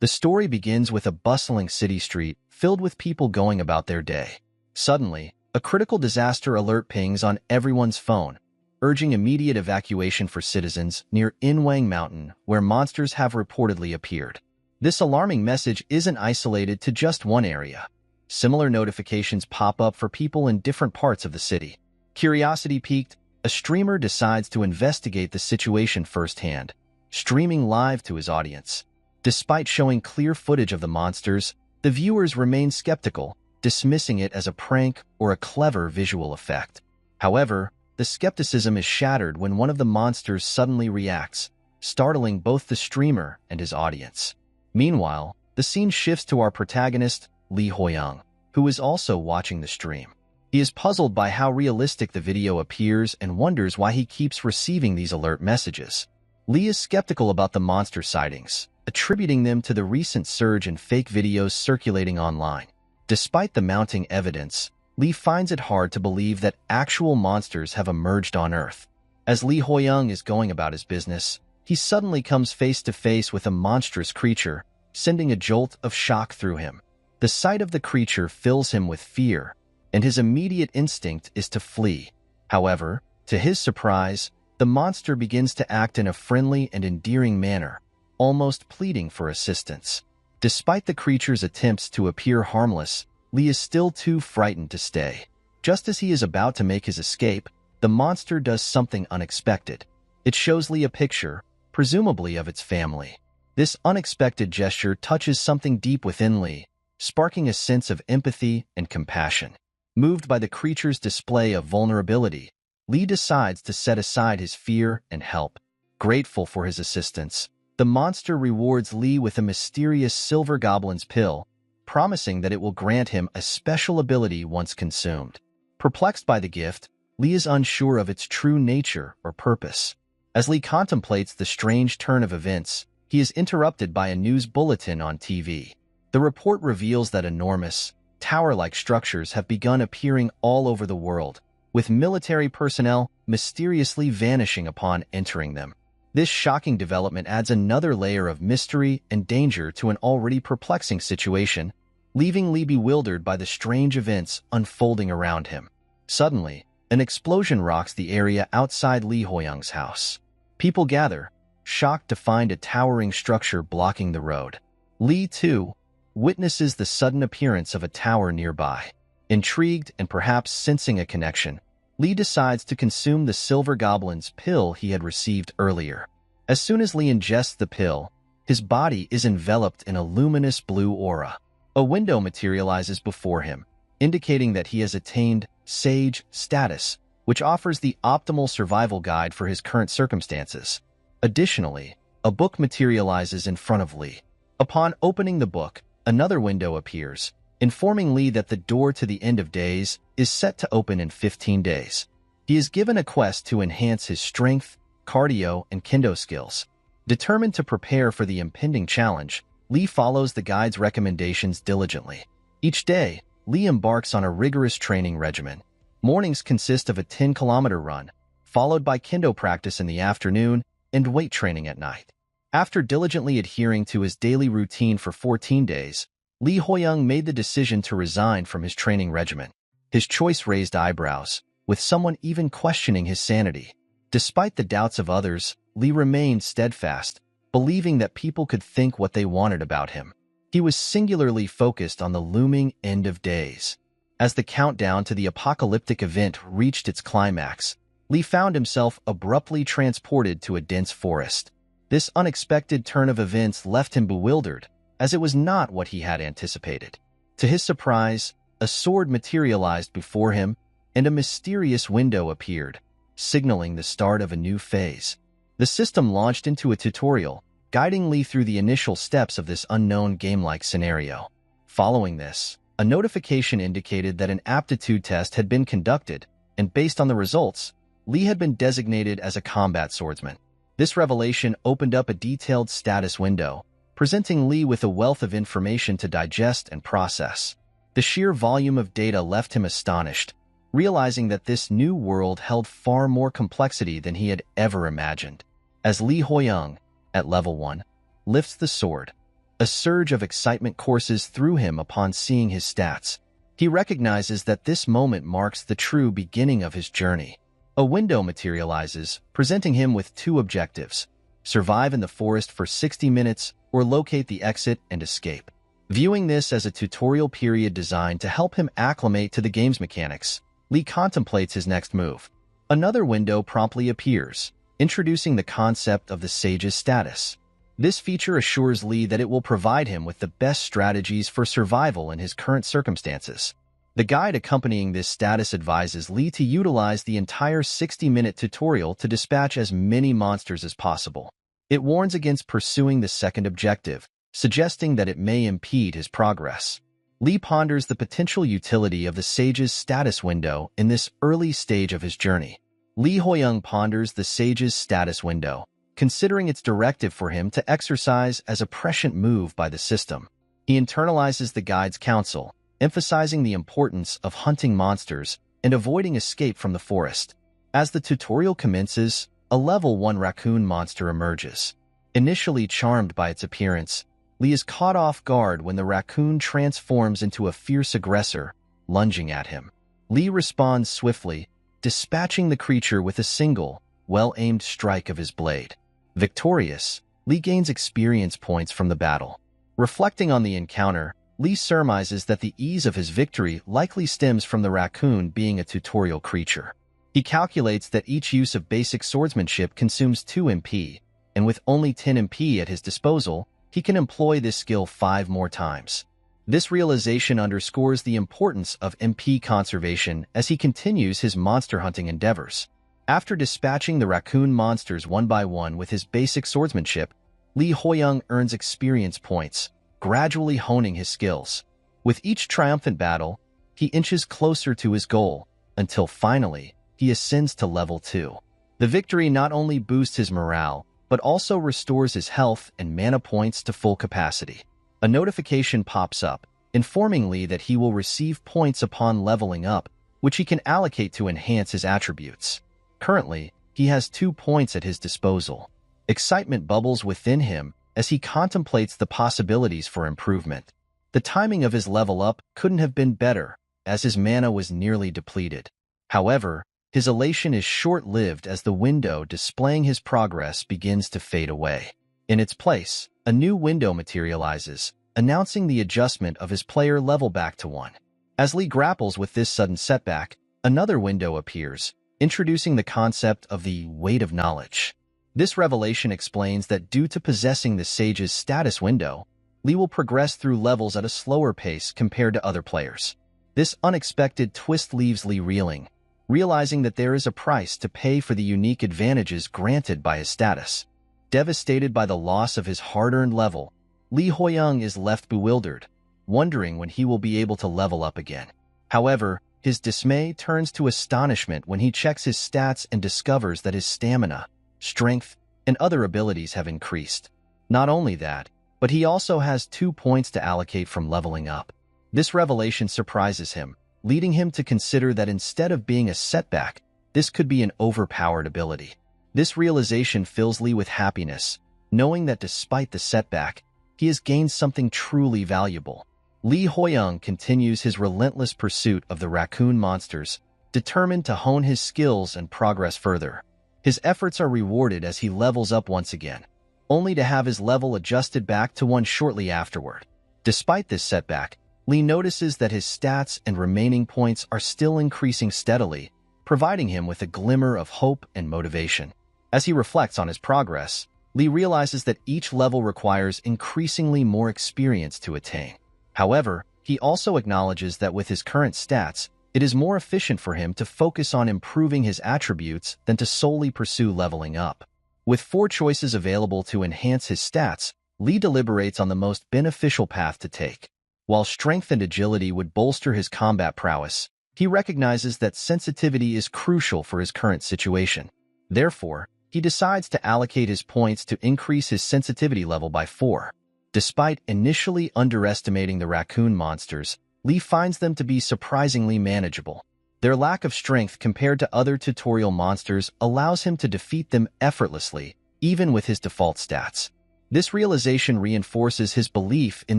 The story begins with a bustling city street filled with people going about their day. Suddenly, a critical disaster alert pings on everyone's phone, urging immediate evacuation for citizens near Inwang Mountain, where monsters have reportedly appeared. This alarming message isn't isolated to just one area. Similar notifications pop up for people in different parts of the city. Curiosity piqued, a streamer decides to investigate the situation firsthand, streaming live to his audience. Despite showing clear footage of the monsters, the viewers remain skeptical, dismissing it as a prank or a clever visual effect. However, the skepticism is shattered when one of the monsters suddenly reacts, startling both the streamer and his audience. Meanwhile, the scene shifts to our protagonist, Lee Hoyoung, who is also watching the stream. He is puzzled by how realistic the video appears and wonders why he keeps receiving these alert messages. Lee is skeptical about the monster sightings, attributing them to the recent surge in fake videos circulating online. Despite the mounting evidence, Lee finds it hard to believe that actual monsters have emerged on Earth. As Lee Hoyoung is going about his business, he suddenly comes face to face with a monstrous creature, sending a jolt of shock through him. The sight of the creature fills him with fear, and his immediate instinct is to flee. However, to his surprise, the monster begins to act in a friendly and endearing manner, almost pleading for assistance. Despite the creature's attempts to appear harmless, Lee is still too frightened to stay. Just as he is about to make his escape, the monster does something unexpected. It shows Lee a picture, presumably of its family. This unexpected gesture touches something deep within Lee, sparking a sense of empathy and compassion. Moved by the creature's display of vulnerability, Lee decides to set aside his fear and help. Grateful for his assistance, the monster rewards Lee with a mysterious silver goblin's pill, promising that it will grant him a special ability once consumed. Perplexed by the gift, Lee is unsure of its true nature or purpose. As Lee contemplates the strange turn of events, he is interrupted by a news bulletin on TV. The report reveals that enormous, tower-like structures have begun appearing all over the world, with military personnel mysteriously vanishing upon entering them. This shocking development adds another layer of mystery and danger to an already perplexing situation, leaving Lee bewildered by the strange events unfolding around him. Suddenly, an explosion rocks the area outside Lee Hoyoung's house. People gather, shocked to find a towering structure blocking the road. Lee, too, witnesses the sudden appearance of a tower nearby. Intrigued and perhaps sensing a connection, Lee decides to consume the silver goblin's pill he had received earlier. As soon as Lee ingests the pill, his body is enveloped in a luminous blue aura. A window materializes before him, indicating that he has attained Sage status, which offers the optimal survival guide for his current circumstances. Additionally, a book materializes in front of Lee. Upon opening the book, another window appears, informing Lee that the door to the end of days is set to open in 15 days. He is given a quest to enhance his strength, cardio, and kendo skills. Determined to prepare for the impending challenge, Lee follows the guide's recommendations diligently. Each day, Lee embarks on a rigorous training regimen. Mornings consist of a 10-kilometer run, followed by kendo practice in the afternoon and weight training at night. After diligently adhering to his daily routine for 14 days, Lee Hoyoung made the decision to resign from his training regimen. His choice raised eyebrows, with someone even questioning his sanity. Despite the doubts of others, Lee remained steadfast, believing that people could think what they wanted about him. He was singularly focused on the looming end of days. As the countdown to the apocalyptic event reached its climax, Lee found himself abruptly transported to a dense forest. This unexpected turn of events left him bewildered, as it was not what he had anticipated. To his surprise, a sword materialized before him, and a mysterious window appeared, signaling the start of a new phase. The system launched into a tutorial, guiding Lee through the initial steps of this unknown game-like scenario. Following this, a notification indicated that an aptitude test had been conducted, and based on the results, Lee had been designated as a combat swordsman. This revelation opened up a detailed status window, presenting Lee with a wealth of information to digest and process. The sheer volume of data left him astonished, realizing that this new world held far more complexity than he had ever imagined. As Lee Hoyoung, at level 1, lifts the sword, A surge of excitement courses through him upon seeing his stats. He recognizes that this moment marks the true beginning of his journey. A window materializes, presenting him with two objectives: survive in the forest for 60 minutes or locate the exit and escape. Viewing this as a tutorial period designed to help him acclimate to the game's mechanics, Lee contemplates his next move. Another window promptly appears, introducing the concept of the Sage's status. This feature assures Lee that it will provide him with the best strategies for survival in his current circumstances. The guide accompanying this status advises Lee to utilize the entire 60-minute tutorial to dispatch as many monsters as possible. It warns against pursuing the second objective, suggesting that it may impede his progress. Lee ponders the potential utility of the Sage's status window in this early stage of his journey. Lee Hoyoung ponders the Sage's status window, considering its directive for him to exercise as a prescient move by the system. He internalizes the guide's counsel, emphasizing the importance of hunting monsters and avoiding escape from the forest. As the tutorial commences, a level 1 raccoon monster emerges. Initially charmed by its appearance, Lee is caught off guard when the raccoon transforms into a fierce aggressor, lunging at him. Lee responds swiftly, dispatching the creature with a single, well-aimed strike of his blade. Victorious, Lee gains experience points from the battle. Reflecting on the encounter, Lee surmises that the ease of his victory likely stems from the raccoon being a tutorial creature. He calculates that each use of basic swordsmanship consumes 2 MP, and with only 10 MP at his disposal, he can employ this skill 5 more times. This realization underscores the importance of MP conservation as he continues his monster hunting endeavors. After dispatching the raccoon monsters one by one with his basic swordsmanship, Lee Hoyoung earns experience points, gradually honing his skills. With each triumphant battle, he inches closer to his goal, until finally, he ascends to level 2. The victory not only boosts his morale, but also restores his health and mana points to full capacity. A notification pops up, informing Lee that he will receive points upon leveling up, which he can allocate to enhance his attributes. Currently, he has 2 points at his disposal. Excitement bubbles within him as he contemplates the possibilities for improvement. The timing of his level up couldn't have been better, as his mana was nearly depleted. However, his elation is short-lived as the window displaying his progress begins to fade away. In its place, a new window materializes, announcing the adjustment of his player level back to 1. As Lee grapples with this sudden setback, another window appears, introducing the concept of the weight of knowledge. This revelation explains that due to possessing the Sage's status window, Lee will progress through levels at a slower pace compared to other players. This unexpected twist leaves Lee reeling, realizing that there is a price to pay for the unique advantages granted by his status. Devastated by the loss of his hard-earned level, Lee Hoyoung is left bewildered, wondering when he will be able to level up again. However, his dismay turns to astonishment when he checks his stats and discovers that his stamina, strength, and other abilities have increased. Not only that, but he also has 2 points to allocate from leveling up. This revelation surprises him, leading him to consider that instead of being a setback, this could be an overpowered ability. This realization fills Lee with happiness, knowing that despite the setback, he has gained something truly valuable. Lee Hoyoung continues his relentless pursuit of the raccoon monsters, determined to hone his skills and progress further. His efforts are rewarded as he levels up once again, only to have his level adjusted back to 1 shortly afterward. Despite this setback, Lee notices that his stats and remaining points are still increasing steadily, providing him with a glimmer of hope and motivation. As he reflects on his progress, Lee realizes that each level requires increasingly more experience to attain. However, he also acknowledges that with his current stats, it is more efficient for him to focus on improving his attributes than to solely pursue leveling up. With 4 choices available to enhance his stats, Lee deliberates on the most beneficial path to take. While strength and agility would bolster his combat prowess, he recognizes that sensitivity is crucial for his current situation. Therefore, he decides to allocate his points to increase his sensitivity level by 4. Despite initially underestimating the raccoon monsters, Lee finds them to be surprisingly manageable. Their lack of strength compared to other tutorial monsters allows him to defeat them effortlessly, even with his default stats. This realization reinforces his belief in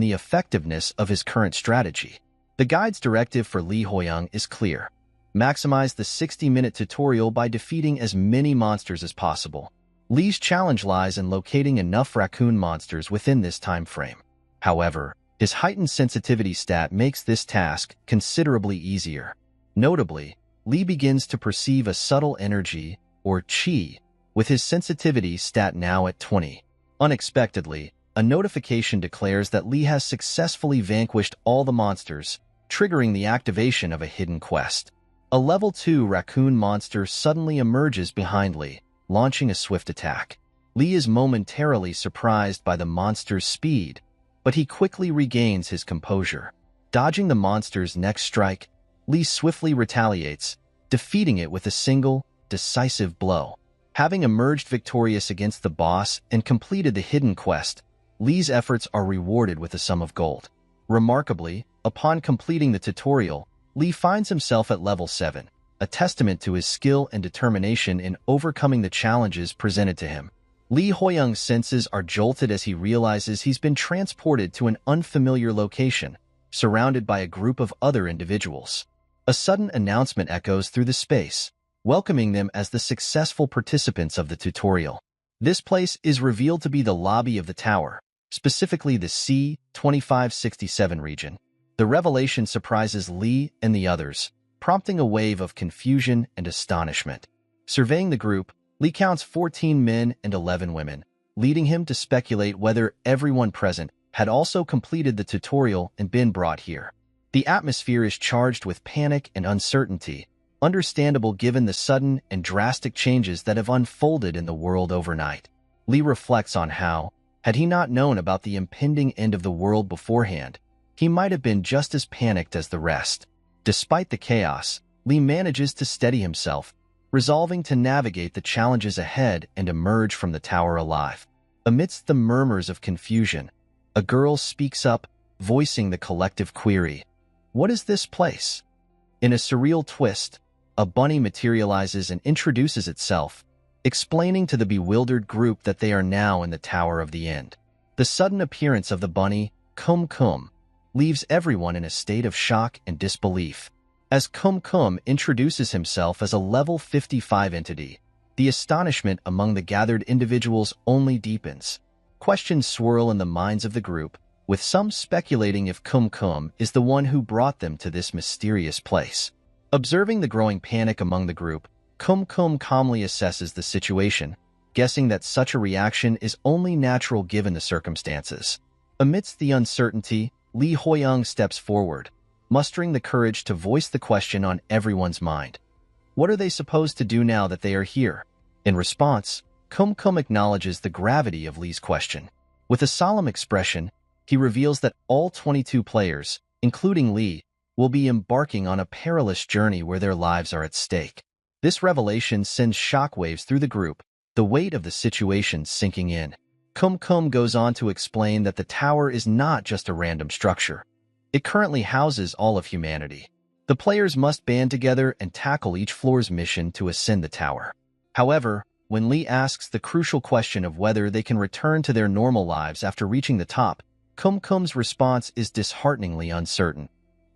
the effectiveness of his current strategy. The guide's directive for Li Huiyang is clear. Maximize the 60-minute tutorial by defeating as many monsters as possible. Li's challenge lies in locating enough raccoon monsters within this time frame. However, his heightened sensitivity stat makes this task considerably easier. Notably, Li begins to perceive a subtle energy, or qi, with his sensitivity stat now at 20. Unexpectedly, a notification declares that Li has successfully vanquished all the monsters, triggering the activation of a hidden quest. A level 2 raccoon monster suddenly emerges behind Li, launching a swift attack. Li is momentarily surprised by the monster's speed, but he quickly regains his composure. Dodging the monster's next strike, Li swiftly retaliates, defeating it with a single, decisive blow. Having emerged victorious against the boss and completed the hidden quest, Li's efforts are rewarded with a sum of gold. Remarkably, upon completing the tutorial, Li finds himself at level 7, a testament to his skill and determination in overcoming the challenges presented to him. Li Huiyang's senses are jolted as he realizes he's been transported to an unfamiliar location, surrounded by a group of other individuals. A sudden announcement echoes through the space, welcoming them as the successful participants of the tutorial. This place is revealed to be the lobby of the tower, specifically the C-2567 region. The revelation surprises Li and the others, prompting a wave of confusion and astonishment. Surveying the group, Li counts 14 men and 11 women, leading him to speculate whether everyone present had also completed the tutorial and been brought here. The atmosphere is charged with panic and uncertainty, understandable given the sudden and drastic changes that have unfolded in the world overnight. Li reflects on how, had he not known about the impending end of the world beforehand, he might have been just as panicked as the rest. Despite the chaos, Li manages to steady himself, resolving to navigate the challenges ahead and emerge from the tower alive. Amidst the murmurs of confusion, a girl speaks up, voicing the collective query. What is this place? In a surreal twist, a bunny materializes and introduces itself, explaining to the bewildered group that they are now in the Tower of the End. The sudden appearance of the bunny, Kum Kum, leaves everyone in a state of shock and disbelief. As Kum Kum introduces himself as a level 55 entity, the astonishment among the gathered individuals only deepens. Questions swirl in the minds of the group, with some speculating if Kum Kum is the one who brought them to this mysterious place. Observing the growing panic among the group, Kum Kum calmly assesses the situation, guessing that such a reaction is only natural given the circumstances. Amidst the uncertainty, Li Huiyang steps forward, mustering the courage to voice the question on everyone's mind. What are they supposed to do now that they are here? In response, Kum Kum acknowledges the gravity of Li's question. With a solemn expression, he reveals that all 22 players, including Li, will be embarking on a perilous journey where their lives are at stake. This revelation sends shockwaves through the group, the weight of the situation sinking in. Kum Kum goes on to explain that the tower is not just a random structure. It currently houses all of humanity. The players must band together and tackle each floor's mission to ascend the tower. However, when Li asks the crucial question of whether they can return to their normal lives after reaching the top, Kum Kum's response is dishearteningly uncertain.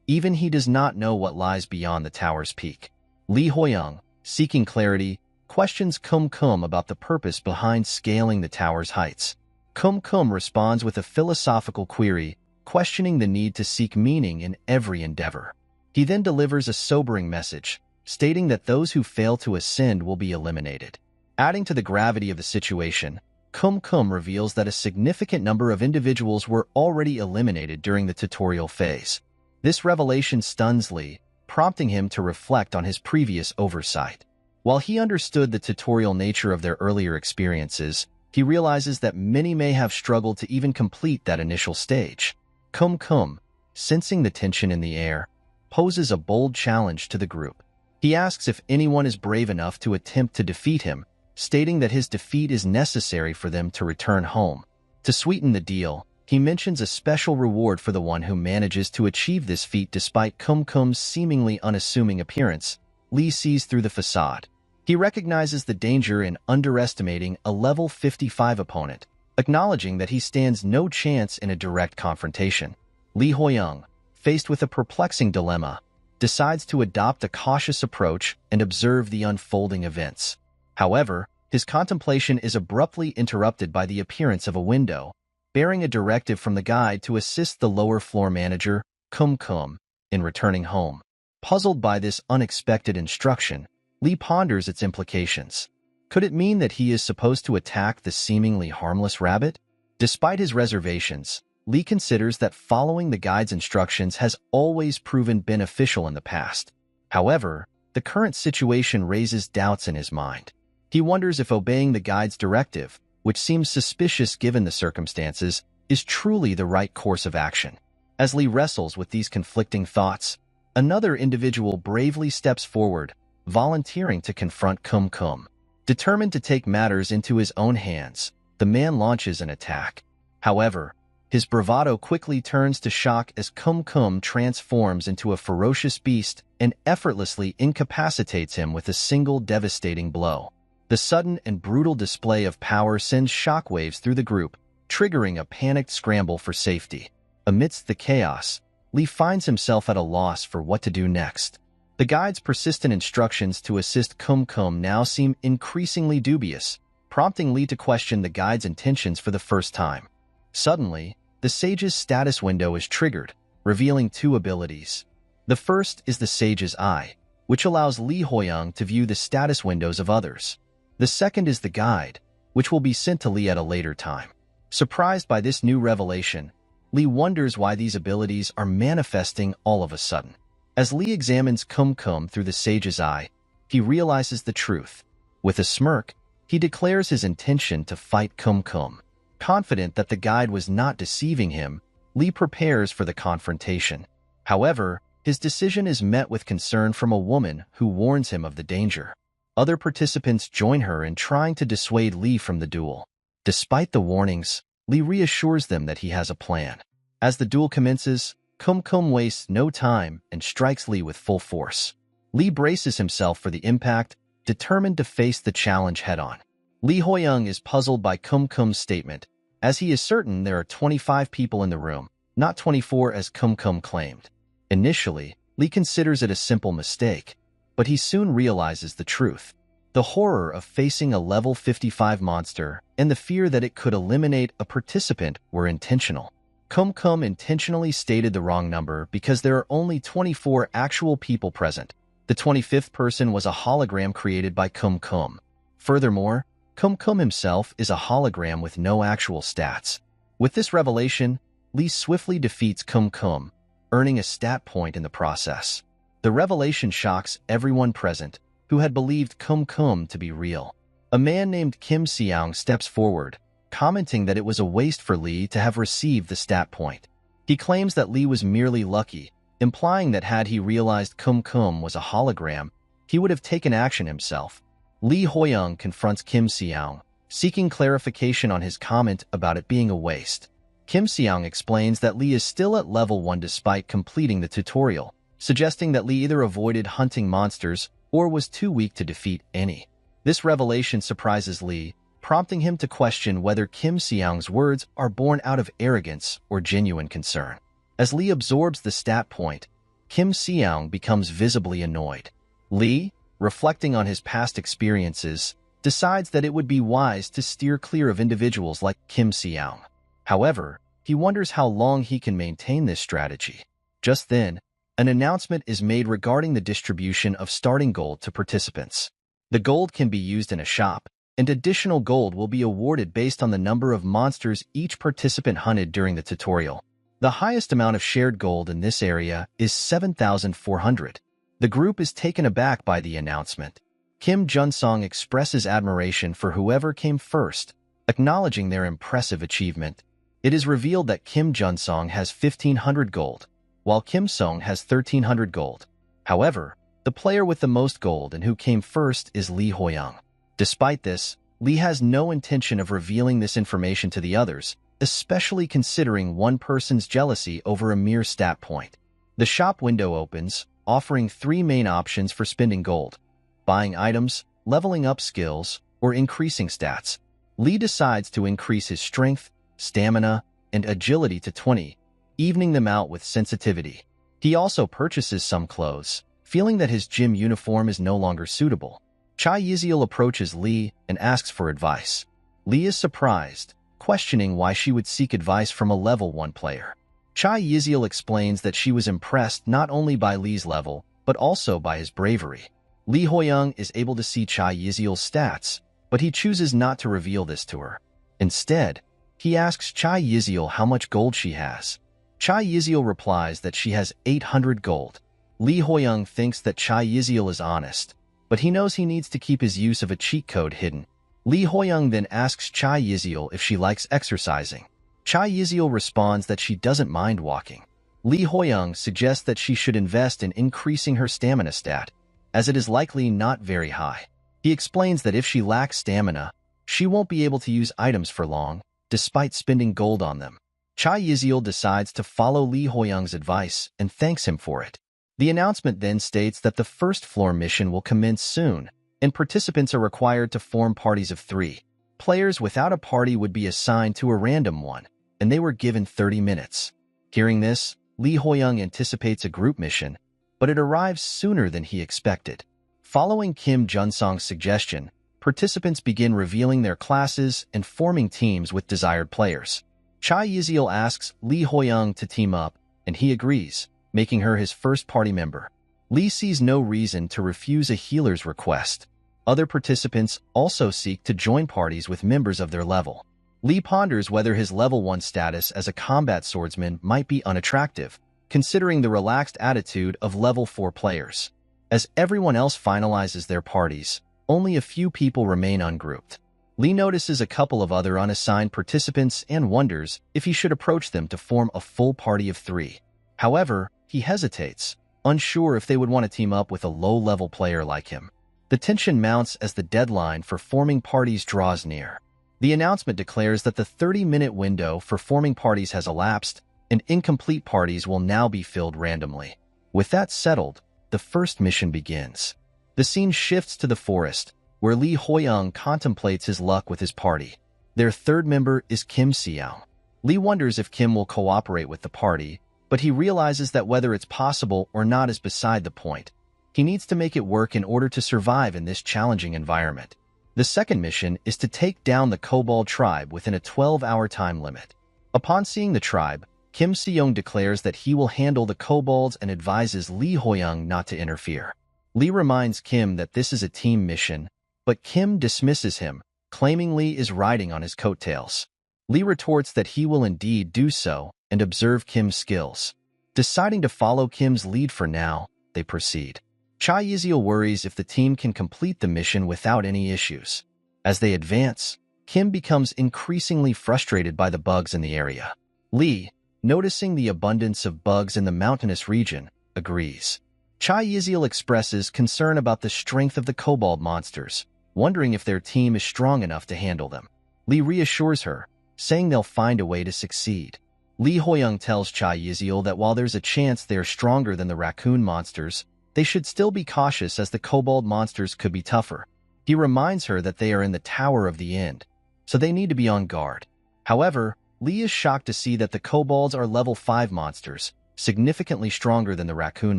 Even he does not know what lies beyond the tower's peak. Li Huiyang, seeking clarity, questions Kum Kum about the purpose behind scaling the tower's heights. Kum Kum responds with a philosophical query, questioning the need to seek meaning in every endeavor. He then delivers a sobering message, stating that those who fail to ascend will be eliminated. Adding to the gravity of the situation, Kum Kum reveals that a significant number of individuals were already eliminated during the tutorial phase. This revelation stuns Li, prompting him to reflect on his previous oversight. While he understood the tutorial nature of their earlier experiences, he realizes that many may have struggled to even complete that initial stage. Kum Kum, sensing the tension in the air, poses a bold challenge to the group. He asks if anyone is brave enough to attempt to defeat him, stating that his defeat is necessary for them to return home. To sweeten the deal, he mentions a special reward for the one who manages to achieve this feat despite Kum Kum's seemingly unassuming appearance. Li sees through the facade. He recognizes the danger in underestimating a level 55 opponent, acknowledging that he stands no chance in a direct confrontation. Lee Hoyoung, faced with a perplexing dilemma, decides to adopt a cautious approach and observe the unfolding events. However, his contemplation is abruptly interrupted by the appearance of a window, bearing a directive from the guide to assist the lower floor manager, Kum, in returning home. Puzzled by this unexpected instruction, Lee ponders its implications. Could it mean that he is supposed to attack the seemingly harmless rabbit? Despite his reservations, Lee considers that following the guide's instructions has always proven beneficial in the past. However, the current situation raises doubts in his mind. He wonders if obeying the guide's directive, which seems suspicious given the circumstances, is truly the right course of action. As Lee wrestles with these conflicting thoughts, another individual bravely steps forward, volunteering to confront Kum. Determined to take matters into his own hands, the man launches an attack. However, his bravado quickly turns to shock as Kum transforms into a ferocious beast and effortlessly incapacitates him with a single devastating blow. The sudden and brutal display of power sends shockwaves through the group, triggering a panicked scramble for safety. Amidst the chaos, Lee finds himself at a loss for what to do next. The guide's persistent instructions to assist Kum now seem increasingly dubious, prompting Lee to question the guide's intentions for the first time. Suddenly, the sage's status window is triggered, revealing two abilities. The first is the sage's eye, which allows Lee Hoyoung to view the status windows of others. The second is the guide, which will be sent to Lee at a later time. Surprised by this new revelation, Lee wonders why these abilities are manifesting all of a sudden. As Lee examines Kum through the sage's eye, he realizes the truth. With a smirk, he declares his intention to fight Kum. Confident that the guide was not deceiving him, Lee prepares for the confrontation. However, his decision is met with concern from a woman who warns him of the danger. Other participants join her in trying to dissuade Lee from the duel. Despite the warnings, Lee reassures them that he has a plan. As the duel commences, Kum wastes no time and strikes Lee with full force. Lee braces himself for the impact, determined to face the challenge head-on. Lee Hoyoung is puzzled by Kum's statement, as he is certain there are 25 people in the room, not 24 as Kum claimed. Initially, Lee considers it a simple mistake, but he soon realizes the truth. The horror of facing a level 55 monster and the fear that it could eliminate a participant were intentional. Kum intentionally stated the wrong number because there are only 24 actual people present. The 25th person was a hologram created by Kum. Furthermore, Kum himself is a hologram with no actual stats. With this revelation, Lee swiftly defeats Kum, earning a stat point in the process. The revelation shocks everyone present, who had believed Kum to be real. A man named Kim Seong steps forward, commenting that it was a waste for Lee to have received the stat point. He claims that Lee was merely lucky, implying that had he realized Kum was a hologram, he would have taken action himself. Lee Hoyoung confronts Kim Seong, seeking clarification on his comment about it being a waste. Kim Seong explains that Lee is still at level 1 despite completing the tutorial, suggesting that Lee either avoided hunting monsters or was too weak to defeat any. This revelation surprises Lee, prompting him to question whether Kim Seong's words are born out of arrogance or genuine concern. As Lee absorbs the stat point, Kim Seong becomes visibly annoyed. Lee, reflecting on his past experiences, decides that it would be wise to steer clear of individuals like Kim Seong. However, he wonders how long he can maintain this strategy. Just then, an announcement is made regarding the distribution of starting gold to participants. The gold can be used in a shop, and additional gold will be awarded based on the number of monsters each participant hunted during the tutorial. The highest amount of shared gold in this area is 7,400. The group is taken aback by the announcement. Kim Junsong expresses admiration for whoever came first, acknowledging their impressive achievement. It is revealed that Kim Junsong has 1,500 gold, while Kim Song has 1,300 gold. However, the player with the most gold and who came first is Lee Hoyoung. Despite this, Lee has no intention of revealing this information to the others, especially considering one person's jealousy over a mere stat point. The shop window opens, offering 3 main options for spending gold: buying items, leveling up skills, or increasing stats. Lee decides to increase his strength, stamina, and agility to 20, evening them out with sensitivity. He also purchases some clothes, feeling that his gym uniform is no longer suitable. Chai Yiziel approaches Lee and asks for advice. Lee is surprised, questioning why she would seek advice from a level 1 player. Chai Yiziel explains that she was impressed not only by Lee's level, but also by his bravery. Lee Hoyoung is able to see Chai Yiziel's stats, but he chooses not to reveal this to her. Instead, he asks Chai Yiziel how much gold she has. Chai Yiziel replies that she has 800 gold. Lee Hoyoung thinks that Chai Yiziel is honest, but he knows he needs to keep his use of a cheat code hidden. Lee Hoyoung then asks Chai Yiziel if she likes exercising. Chai Yiziel responds that she doesn't mind walking. Lee Hoyoung suggests that she should invest in increasing her stamina stat, as it is likely not very high. He explains that if she lacks stamina, she won't be able to use items for long, despite spending gold on them. Chai Yiziel decides to follow Lee Hoyoung's advice and thanks him for it. The announcement then states that the first floor mission will commence soon, and participants are required to form parties of 3. Players without a party would be assigned to a random one, and they were given 30 minutes. Hearing this, Lee Hoyoung anticipates a group mission, but it arrives sooner than he expected. Following Kim Junsong's suggestion, participants begin revealing their classes and forming teams with desired players. Chai Yiziel asks Lee Hoyoung to team up, and he agrees, making her his first party member. Lee sees no reason to refuse a healer's request. Other participants also seek to join parties with members of their level. Lee ponders whether his level 1 status as a combat swordsman might be unattractive, considering the relaxed attitude of level 4 players. As everyone else finalizes their parties, only a few people remain ungrouped. Lee notices a couple of other unassigned participants and wonders if he should approach them to form a full party of 3. However, he hesitates, unsure if they would want to team up with a low-level player like him. The tension mounts as the deadline for forming parties draws near. The announcement declares that the 30-minute window for forming parties has elapsed, and incomplete parties will now be filled randomly. With that settled, the first mission begins. The scene shifts to the forest, where Lee Hoyoung contemplates his luck with his party. Their third member is Kim Seong. Lee wonders if Kim will cooperate with the party, but he realizes that whether it's possible or not is beside the point. He needs to make it work in order to survive in this challenging environment. The second mission is to take down the Kobold tribe within a 12-hour time limit. Upon seeing the tribe, Kim Seong declares that he will handle the kobolds and advises Lee Hoyoung not to interfere. Lee reminds Kim that this is a team mission, but Kim dismisses him, claiming Lee is riding on his coattails. Lee retorts that he will indeed do so and observe Kim's skills. Deciding to follow Kim's lead for now, they proceed. Chai Yiziel worries if the team can complete the mission without any issues. As they advance, Kim becomes increasingly frustrated by the bugs in the area. Lee, noticing the abundance of bugs in the mountainous region, agrees. Chai Yiziel expresses concern about the strength of the kobold monsters, wondering if their team is strong enough to handle them. Lee reassures her, saying they'll find a way to succeed. Lee Hoyoung tells Chai Yiziel that while there's a chance they're stronger than the raccoon monsters, they should still be cautious as the kobold monsters could be tougher. He reminds her that they are in the Tower of the End, so they need to be on guard. However, Lee is shocked to see that the kobolds are level 5 monsters, significantly stronger than the raccoon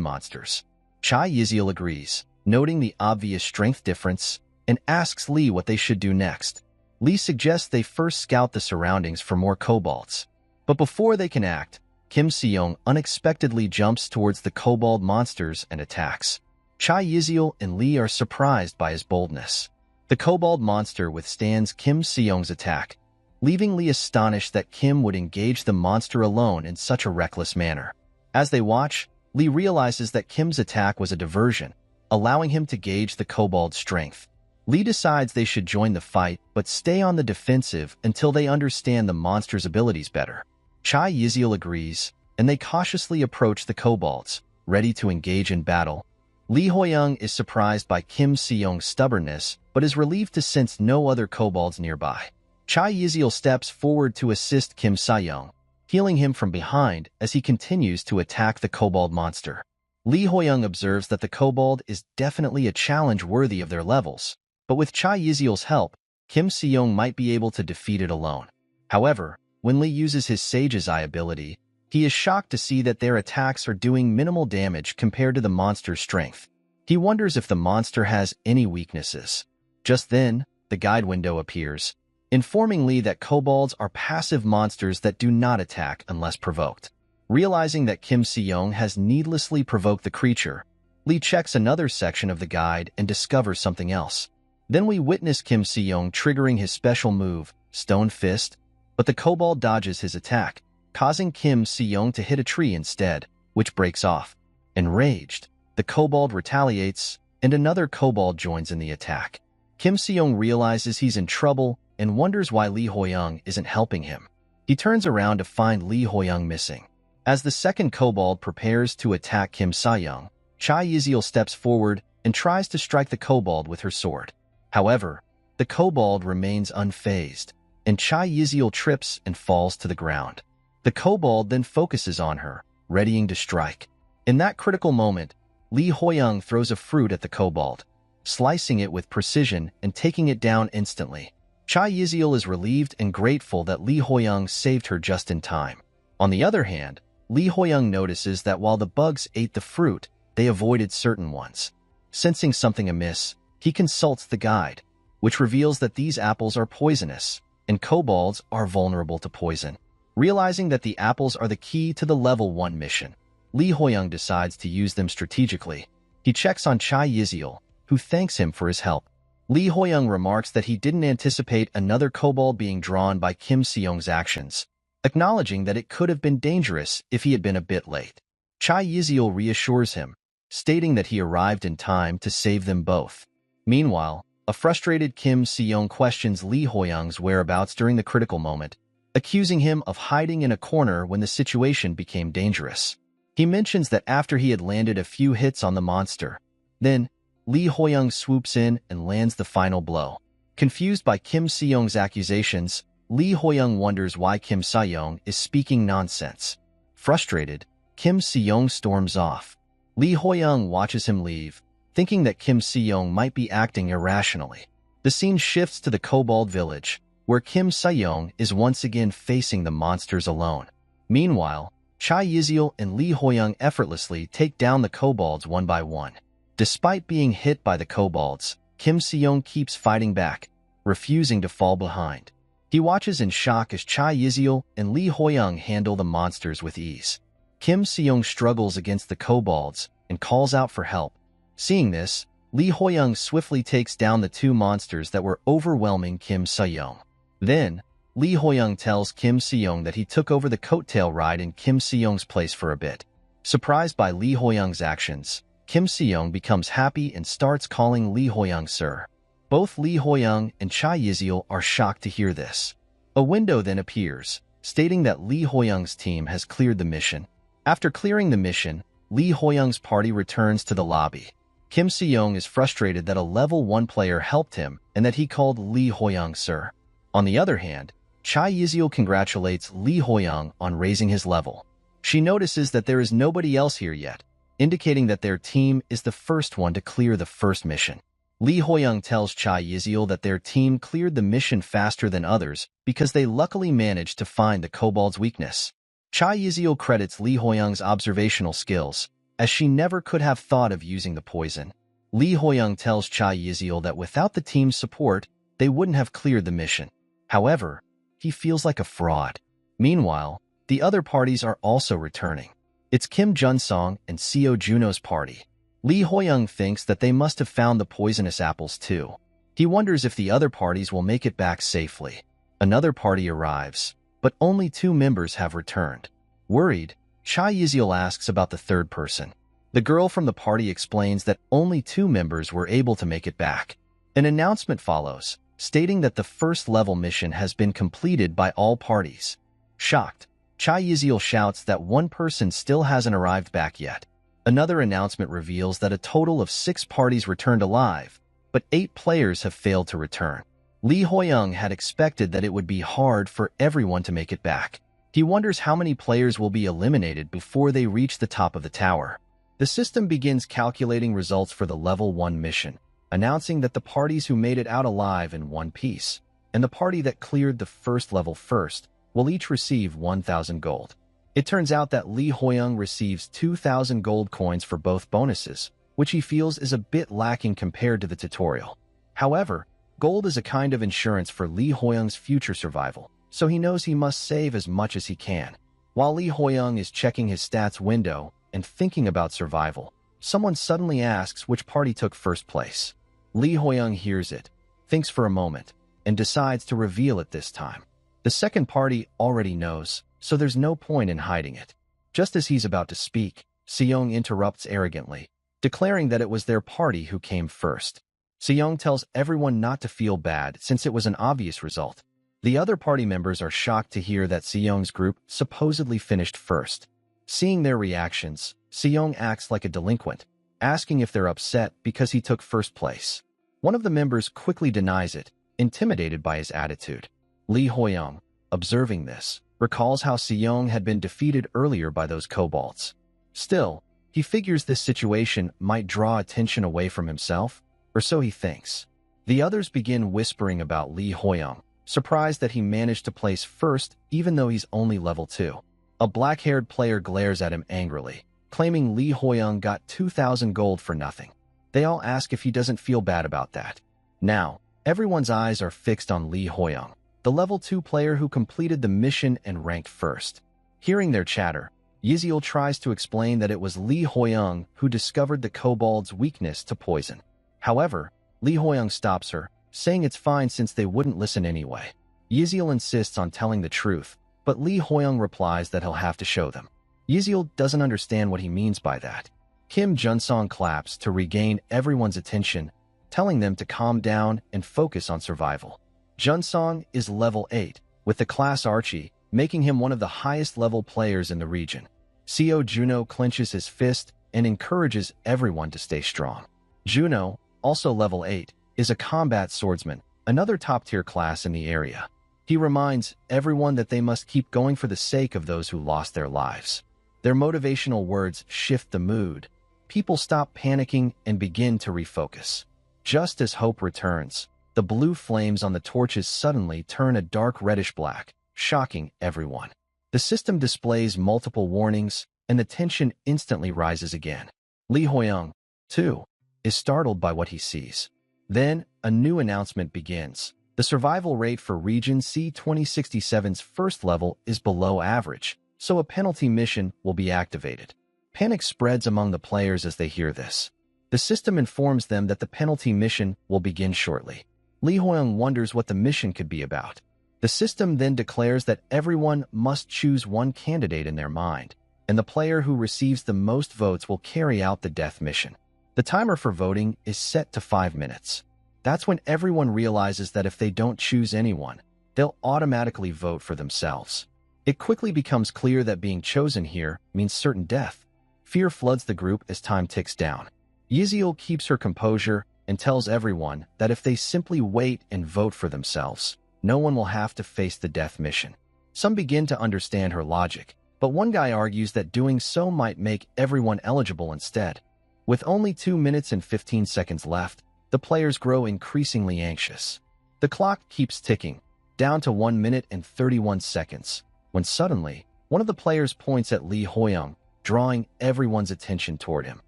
monsters. Chai Yiziel agrees, noting the obvious strength difference, and asks Lee what they should do next. Lee suggests they first scout the surroundings for more kobolds. But before they can act, Kim Seong unexpectedly jumps towards the kobold monsters and attacks. Chai Yiziel and Lee are surprised by his boldness. The kobold monster withstands Kim Seong's attack, leaving Lee astonished that Kim would engage the monster alone in such a reckless manner. As they watch, Lee realizes that Kim's attack was a diversion, allowing him to gauge the kobold's strength. Lee decides they should join the fight but stay on the defensive until they understand the monster's abilities better. Chai Yiziel agrees, and they cautiously approach the kobolds, ready to engage in battle. Lee Hoyoung is surprised by Kim Seong's stubbornness, but is relieved to sense no other kobolds nearby. Chai Yiziel steps forward to assist Kim Seong, healing him from behind as he continues to attack the kobold monster. Lee Hoyoung observes that the kobold is definitely a challenge worthy of their levels, but with Chai Yiziel's help, Kim Se-young might be able to defeat it alone. However, when Lee uses his Sage's Eye ability, he is shocked to see that their attacks are doing minimal damage compared to the monster's strength. He wonders if the monster has any weaknesses. Just then, the guide window appears, informing Lee that kobolds are passive monsters that do not attack unless provoked. Realizing that Kim Se-young has needlessly provoked the creature, Lee checks another section of the guide and discovers something else. Then we witness Kim Se-young triggering his special move, Stone Fist, but the kobold dodges his attack, causing Kim Se-young to hit a tree instead, which breaks off. Enraged, the kobold retaliates, and another kobold joins in the attack. Kim Se-young realizes he's in trouble and wonders why Lee Ho-young isn't helping him. He turns around to find Lee Ho-young missing. As the second kobold prepares to attack Kim Se-young, Cha Yiziel steps forward and tries to strike the kobold with her sword. However, the kobold remains unfazed, and Cha Yiziel trips and falls to the ground. The kobold then focuses on her, readying to strike. In that critical moment, Lee Ho-young throws a fruit at the kobold, slicing it with precision and taking it down instantly. Cha Yiziel is relieved and grateful that Lee Ho-young saved her just in time. On the other hand, Lee Ho-young notices that while the bugs ate the fruit, they avoided certain ones. Sensing something amiss, he consults the guide, which reveals that these apples are poisonous, and kobolds are vulnerable to poison. Realizing that the apples are the key to the level 1 mission, Lee Ho-young decides to use them strategically. He checks on Cha Yiziel, who thanks him for his help. Lee Ho-young remarks that he didn't anticipate another kobold being drawn by Kim Se-young's actions, acknowledging that it could have been dangerous if he had been a bit late. Cha Yiziel reassures him, stating that he arrived in time to save them both. Meanwhile, a frustrated Kim Se-young questions Lee Ho-young's whereabouts during the critical moment, accusing him of hiding in a corner when the situation became dangerous. He mentions that after he had landed a few hits on the monster, then Lee Ho-young swoops in and lands the final blow. Confused by Kim Se-young's accusations, Lee Ho-young wonders why Kim Se-young is speaking nonsense. Frustrated, Kim Se-young storms off. Lee Ho-young watches him leave, thinking that Kim Se-young might be acting irrationally. The scene shifts to the kobold village, where Kim Se-young is once again facing the monsters alone. Meanwhile, Cha Yiziel and Lee Ho-young effortlessly take down the kobolds one by one. Despite being hit by the kobolds, Kim Se-young keeps fighting back, refusing to fall behind. He watches in shock as Cha Yiziel and Lee Ho-young handle the monsters with ease. Kim Se-young struggles against the kobolds and calls out for help. Seeing this, Lee Ho-young swiftly takes down the two monsters that were overwhelming Kim Se-young. Then, Lee Ho-young tells Kim Se-young that he took over the coattail ride in Kim Se-young's place for a bit. Surprised by Lee Ho-young's actions, Kim Se-young becomes happy and starts calling Lee Ho-young sir. Both Lee Ho-young and Cha Yiziel are shocked to hear this. A window then appears, stating that Lee Ho-young's team has cleared the mission. After clearing the mission, Lee Ho-young's party returns to the lobby. Kim Se-young is frustrated that a level 1 player helped him and that he called Lee Ho-young sir. On the other hand, Cha Yiziel congratulates Lee Ho-young on raising his level. She notices that there is nobody else here yet, indicating that their team is the first one to clear the first mission. Lee Ho-young tells Cha Yiziel that their team cleared the mission faster than others because they luckily managed to find the kobold's weakness. Cha Yiziel credits Lee Ho-young's observational skills, as she never could have thought of using the poison. Lee Ho-young tells Cha Yiziel that without the team's support, they wouldn't have cleared the mission. However, he feels like a fraud. Meanwhile, the other parties are also returning. It's Kim Jun-song and Seo Juno's party. Lee Ho-young thinks that they must have found the poisonous apples too. He wonders if the other parties will make it back safely. Another party arrives, but only 2 members have returned. Worried, Cha Yiziel asks about the third person. The girl from the party explains that only 2 members were able to make it back. An announcement follows, stating that the first level mission has been completed by all parties. Shocked, Cha Yiziel shouts that 1 person still hasn't arrived back yet. Another announcement reveals that a total of 6 parties returned alive, but 8 players have failed to return. Lee Ho-young had expected that it would be hard for everyone to make it back. He wonders how many players will be eliminated before they reach the top of the tower. The system begins calculating results for the level 1 mission. announcing that the parties who made it out alive in one piece, and the party that cleared the first level first, will each receive 1,000 gold. It turns out that Lee Hoyoung receives 2,000 gold coins for both bonuses, which he feels is a bit lacking compared to the tutorial. However, gold is a kind of insurance for Lee Hoyoung's future survival, so he knows he must save as much as he can. While Lee Hoyoung is checking his stats window and thinking about survival, someone suddenly asks which party took first place. Lee Hoyoung hears it, thinks for a moment, and decides to reveal it this time. The second party already knows, so there's no point in hiding it. Just as he's about to speak, Seong interrupts arrogantly, declaring that it was their party who came first. Seong tells everyone not to feel bad since it was an obvious result. The other party members are shocked to hear that Seong's group supposedly finished first. Seeing their reactions, Seong acts like a delinquent, asking if they're upset because he took first place. One of the members quickly denies it, intimidated by his attitude. Lee Hoyoung, observing this, recalls how Seong had been defeated earlier by those kobolds. Still, he figures this situation might draw attention away from himself, or so he thinks. The others begin whispering about Lee Hoyoung, surprised that he managed to place first even though he's only level 2. A black-haired player glares at him angrily, claiming Lee Hoyoung got 2,000 gold for nothing. They all ask if he doesn't feel bad about that. Now, everyone's eyes are fixed on Lee Hoyoung, the level 2 player who completed the mission and ranked first. Hearing their chatter, Yiziel tries to explain that it was Lee Hoyoung who discovered the kobold's weakness to poison. However, Lee Hoyoung stops her, saying it's fine since they wouldn't listen anyway. Yiziel insists on telling the truth, but Lee Hoyoung replies that he'll have to show them. Yiziel doesn't understand what he means by that. Kim Junsong claps to regain everyone's attention, telling them to calm down and focus on survival. Junsong is level 8, with the class Archie, making him one of the highest level players in the region. Seo Juno clenches his fist and encourages everyone to stay strong. Juno, also level 8, is a combat swordsman, another top-tier class in the area. He reminds everyone that they must keep going for the sake of those who lost their lives. Their motivational words shift the mood. People stop panicking and begin to refocus. Just as hope returns, the blue flames on the torches suddenly turn a dark reddish-black, shocking everyone. The system displays multiple warnings, and the tension instantly rises again. Lee Hoyoung, too, is startled by what he sees. Then, a new announcement begins. The survival rate for Region C-2067's first level is below average, so a penalty mission will be activated. Panic spreads among the players as they hear this. The system informs them that the penalty mission will begin shortly. Lee Hoyoung wonders what the mission could be about. The system then declares that everyone must choose one candidate in their mind, and the player who receives the most votes will carry out the death mission. The timer for voting is set to 5 minutes. That's when everyone realizes that if they don't choose anyone, they'll automatically vote for themselves. It quickly becomes clear that being chosen here means certain death. Fear floods the group as time ticks down. Yiziel keeps her composure and tells everyone that if they simply wait and vote for themselves, no one will have to face the death mission. Some begin to understand her logic, but one guy argues that doing so might make everyone eligible instead. With only 2 minutes and 15 seconds left, the players grow increasingly anxious. The clock keeps ticking, down to 1 minute and 31 seconds, when suddenly, one of the players points at Lee Hoyoung, drawing everyone's attention toward him.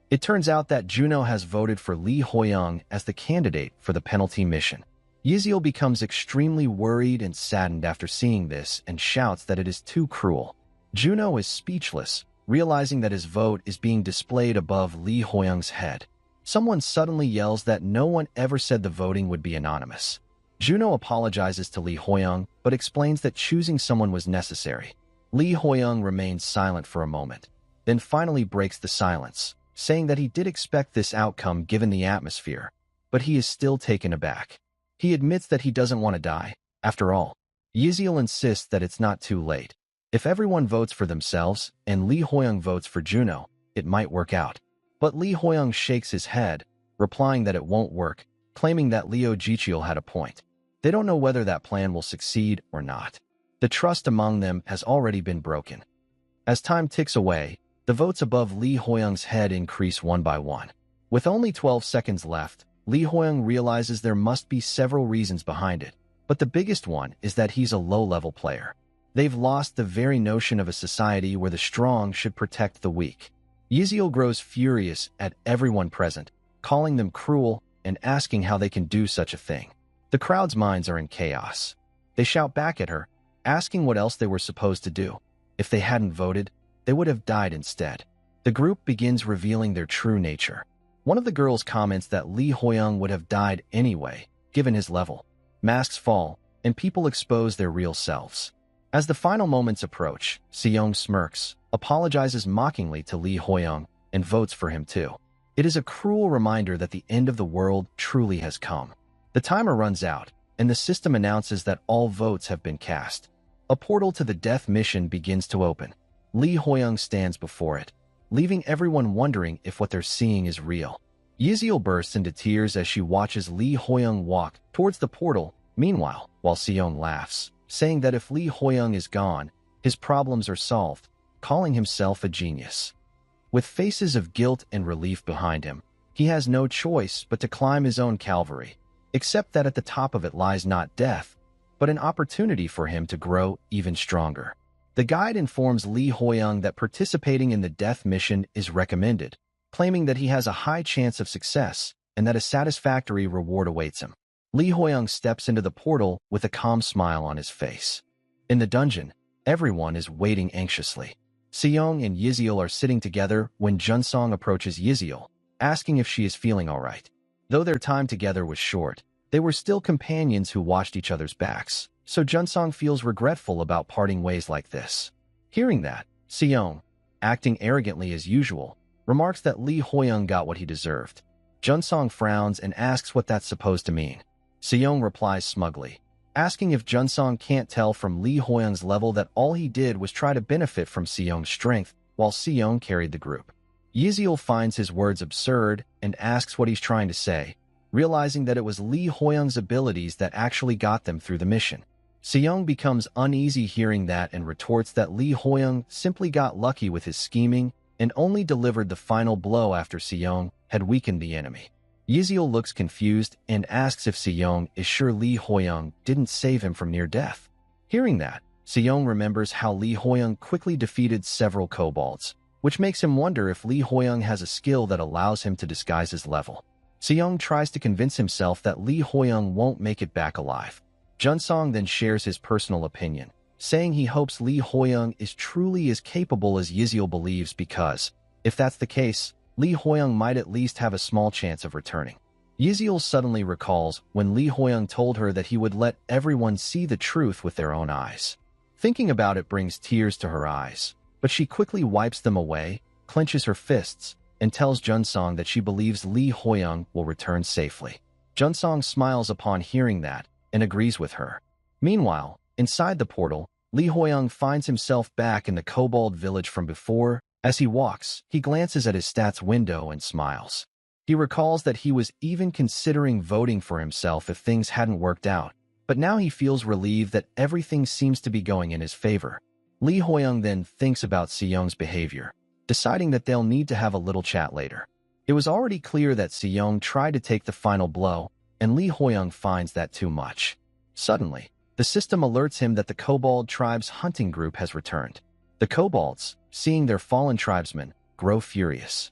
It turns out that Juno has voted for Lee Hoyoung as the candidate for the penalty mission. Yiziel becomes extremely worried and saddened after seeing this and shouts that it is too cruel. Juno is speechless, realizing that his vote is being displayed above Lee Hoyoung's head. Someone suddenly yells that no one ever said the voting would be anonymous. Juno apologizes to Lee Hoyoung, but explains that choosing someone was necessary. Lee Hoyoung remains silent for a moment, then finally breaks the silence, saying that he did expect this outcome given the atmosphere, but he is still taken aback. He admits that he doesn't want to die. After all, Yiziel insists that it's not too late. If everyone votes for themselves and Lee Hoyoung votes for Juno, it might work out. But Lee Hoyoung shakes his head, replying that it won't work, claiming that Leo Jichiel had a point. They don't know whether that plan will succeed or not. The trust among them has already been broken. As time ticks away, the votes above Lee Hoyoung's head increase one by one. With only 12 seconds left, Li Huiyang realizes there must be several reasons behind it, but the biggest one is that he's a low-level player. They've lost the very notion of a society where the strong should protect the weak. Yizio grows furious at everyone present, calling them cruel and asking how they can do such a thing. The crowd's minds are in chaos. They shout back at her, asking what else they were supposed to do. If they hadn't voted, they would have died instead. The group begins revealing their true nature. One of the girls comments that Li Huiyang would have died anyway, given his level. Masks fall, and people expose their real selves. As the final moments approach, Seong smirks, apologizes mockingly to Li Huiyang, and votes for him too. It is a cruel reminder that the end of the world truly has come. The timer runs out, and the system announces that all votes have been cast. A portal to the death mission begins to open. Li Huiyang stands before it, leaving everyone wondering if what they're seeing is real. Yizio bursts into tears as she watches Li Huiyang walk towards the portal. Meanwhile, while Seong laughs, saying that if Li Huiyang is gone, his problems are solved, calling himself a genius. With faces of guilt and relief behind him, he has no choice but to climb his own Calvary, except that at the top of it lies not death, but an opportunity for him to grow even stronger. The guide informs Li Huiyang that participating in the death mission is recommended, claiming that he has a high chance of success and that a satisfactory reward awaits him. Li Huiyang steps into the portal with a calm smile on his face. In the dungeon, everyone is waiting anxiously. Seong and Yizio are sitting together when Junsong approaches Yizio, asking if she is feeling all right. Though their time together was short, they were still companions who watched each other's backs, so Junsong feels regretful about parting ways like this. Hearing that, Seong, acting arrogantly as usual, remarks that Li Huiyang got what he deserved. Junsong frowns and asks what that's supposed to mean. Seong replies smugly, asking if Junsong can't tell from Li Huiyang's level that all he did was try to benefit from Seong's strength while Seong carried the group. Yizio finds his words absurd and asks what he's trying to say, realizing that it was Li Huiyang's abilities that actually got them through the mission. Seong becomes uneasy hearing that and retorts that Li Huiyang simply got lucky with his scheming and only delivered the final blow after Seong had weakened the enemy. Yizio looks confused and asks if Seong is sure Li Huiyang didn't save him from near death. Hearing that, Seong remembers how Li Huiyang quickly defeated several kobolds, which makes him wonder if Li Huiyang has a skill that allows him to disguise his level. Seong tries to convince himself that Li Huiyang won't make it back alive. Junsong then shares his personal opinion, saying he hopes Li Huiyang is truly as capable as Yizio believes because, if that's the case, Li Huiyang might at least have a small chance of returning. Yizio suddenly recalls when Li Huiyang told her that he would let everyone see the truth with their own eyes. Thinking about it brings tears to her eyes, but she quickly wipes them away, clenches her fists, and tells Junsong that she believes Li Huiyang will return safely. Junsong smiles upon hearing that and agrees with her. Meanwhile, inside the portal, Li Huiyang finds himself back in the kobold village from before. As he walks, he glances at his stats window and smiles. He recalls that he was even considering voting for himself if things hadn't worked out, but now he feels relieved that everything seems to be going in his favor. Li Huiyang then thinks about Seong's behavior, deciding that they'll need to have a little chat later. It was already clear that Seong tried to take the final blow, and Li Huiyang finds that too much. Suddenly, the system alerts him that the Kobold tribe's hunting group has returned. The kobolds, seeing their fallen tribesmen, grow furious.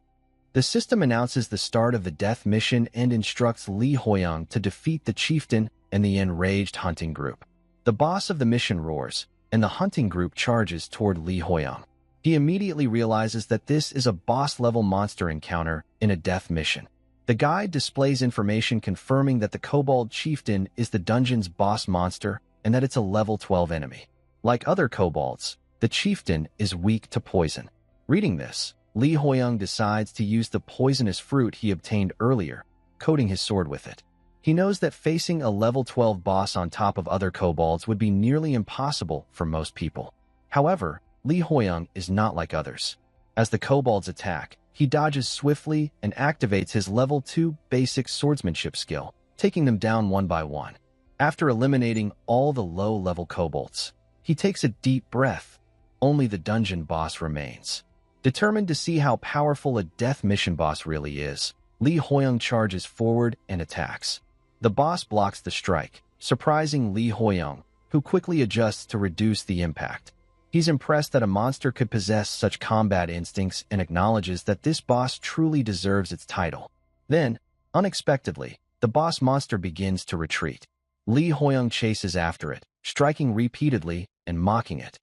The system announces the start of the death mission and instructs Li Huiyang to defeat the chieftain and the enraged hunting group. The boss of the mission roars, and the hunting group charges toward Li Huiyang. He immediately realizes that this is a boss-level monster encounter in a death mission. The guide displays information confirming that the kobold chieftain is the dungeon's boss monster and that it's a level 12 enemy. Like other kobolds, the chieftain is weak to poison. Reading this, Li Huiyang decides to use the poisonous fruit he obtained earlier, coating his sword with it. He knows that facing a level 12 boss on top of other kobolds would be nearly impossible for most people. However, Li Huiyang is not like others. As the kobolds attack, he dodges swiftly and activates his level 2 basic swordsmanship skill, taking them down one by one. After eliminating all the low-level kobolds, he takes a deep breath. Only the dungeon boss remains. Determined to see how powerful a death mission boss really is, Lee Hoyoung charges forward and attacks. The boss blocks the strike, surprising Lee Hoyoung, who quickly adjusts to reduce the impact. He's impressed that a monster could possess such combat instincts and acknowledges that this boss truly deserves its title. Then, unexpectedly, the boss monster begins to retreat. Lee Hoyoung chases after it, striking repeatedly and mocking it,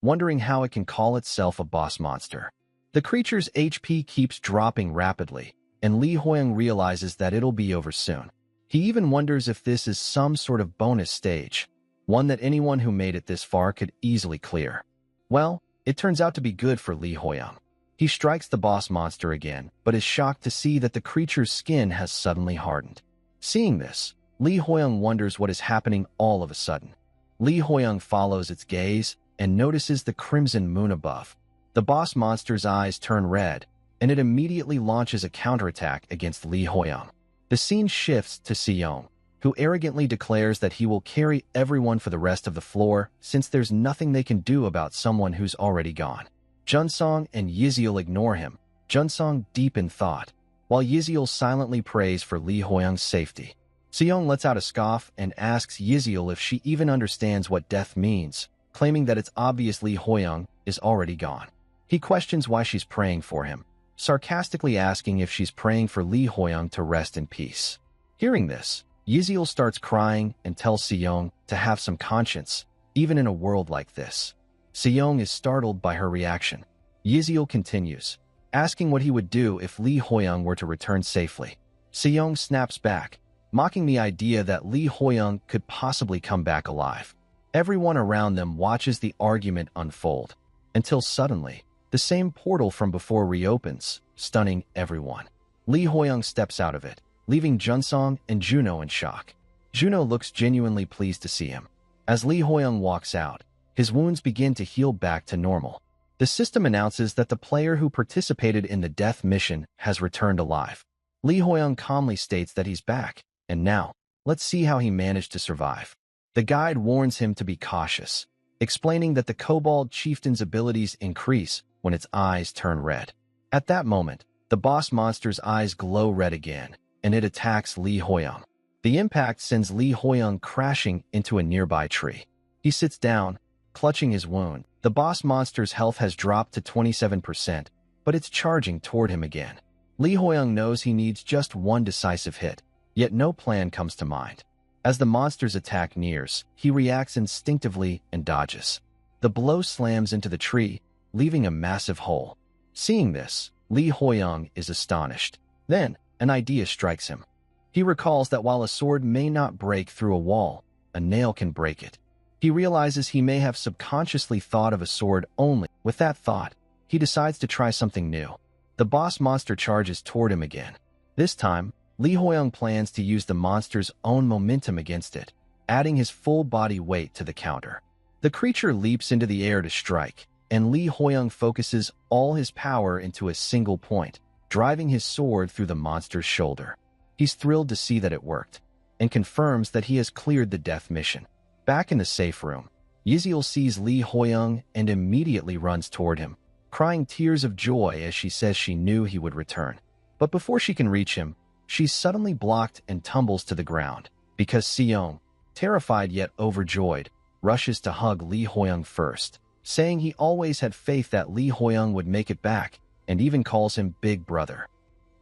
wondering how it can call itself a boss monster. The creature's HP keeps dropping rapidly, and Lee Hoyoung realizes that it'll be over soon. He even wonders if this is some sort of bonus stage, one that anyone who made it this far could easily clear. Well, it turns out to be good for Lee Hoyoung. He strikes the boss monster again, but is shocked to see that the creature's skin has suddenly hardened. Seeing this, Lee Hoyoung wonders what is happening all of a sudden. Lee Hoyoung follows its gaze and notices the crimson moon above. The boss monster's eyes turn red, and it immediately launches a counterattack against Lee Hoyoung. The scene shifts to Seong, who arrogantly declares that he will carry everyone for the rest of the floor since there's nothing they can do about someone who's already gone. Junsong and Yiziel ignore him, Junsong deep in thought, while Yiziel silently prays for Lee Hoyoung's safety. Seong lets out a scoff and asks Yiziel if she even understands what death means, claiming that it's obvious Lee Hoyoung is already gone. He questions why she's praying for him, sarcastically asking if she's praying for Lee Hoyoung to rest in peace. Hearing this, Yiziel starts crying and tells Seong to have some conscience, even in a world like this. Seong is startled by her reaction. Yiziel continues, asking what he would do if Lee Hoyoung were to return safely. Seong snaps back, mocking the idea that Lee Hoyoung could possibly come back alive. Everyone around them watches the argument unfold, until suddenly, the same portal from before reopens, stunning everyone. Lee Hoyoung steps out of it, leaving Junsong and Juno in shock. Juno looks genuinely pleased to see him. As Lee Hoyoung walks out, his wounds begin to heal back to normal. The system announces that the player who participated in the death mission has returned alive. Lee Hoyoung calmly states that he's back, and now, let's see how he managed to survive. The guide warns him to be cautious, explaining that the Kobold Chieftain's abilities increase when its eyes turn red. At that moment, the boss monster's eyes glow red again, and it attacks Lee Hoyoung. The impact sends Lee Hoyoung crashing into a nearby tree. He sits down, clutching his wound. The boss monster's health has dropped to 27%, but it's charging toward him again. Lee Hoyoung knows he needs just one decisive hit, yet no plan comes to mind. As the monster's attack nears, he reacts instinctively and dodges. The blow slams into the tree, leaving a massive hole. Seeing this, Lee Hoyoung is astonished. Then, an idea strikes him. He recalls that while a sword may not break through a wall, a nail can break it. He realizes he may have subconsciously thought of a sword only. With that thought, he decides to try something new. The boss monster charges toward him again. This time, Lee Hoyoung plans to use the monster's own momentum against it, adding his full body weight to the counter. The creature leaps into the air to strike, and Lee Hoyoung focuses all his power into a single point, driving his sword through the monster's shoulder. He's thrilled to see that it worked, and confirms that he has cleared the death mission. Back in the safe room, Yiziel sees Lee Hoyoung and immediately runs toward him, crying tears of joy as she says she knew he would return. But before she can reach him, she's suddenly blocked and tumbles to the ground, because Seong, terrified yet overjoyed, rushes to hug Lee Hoyoung first, saying he always had faith that Lee Hoyoung would make it back, and even calls him Big Brother.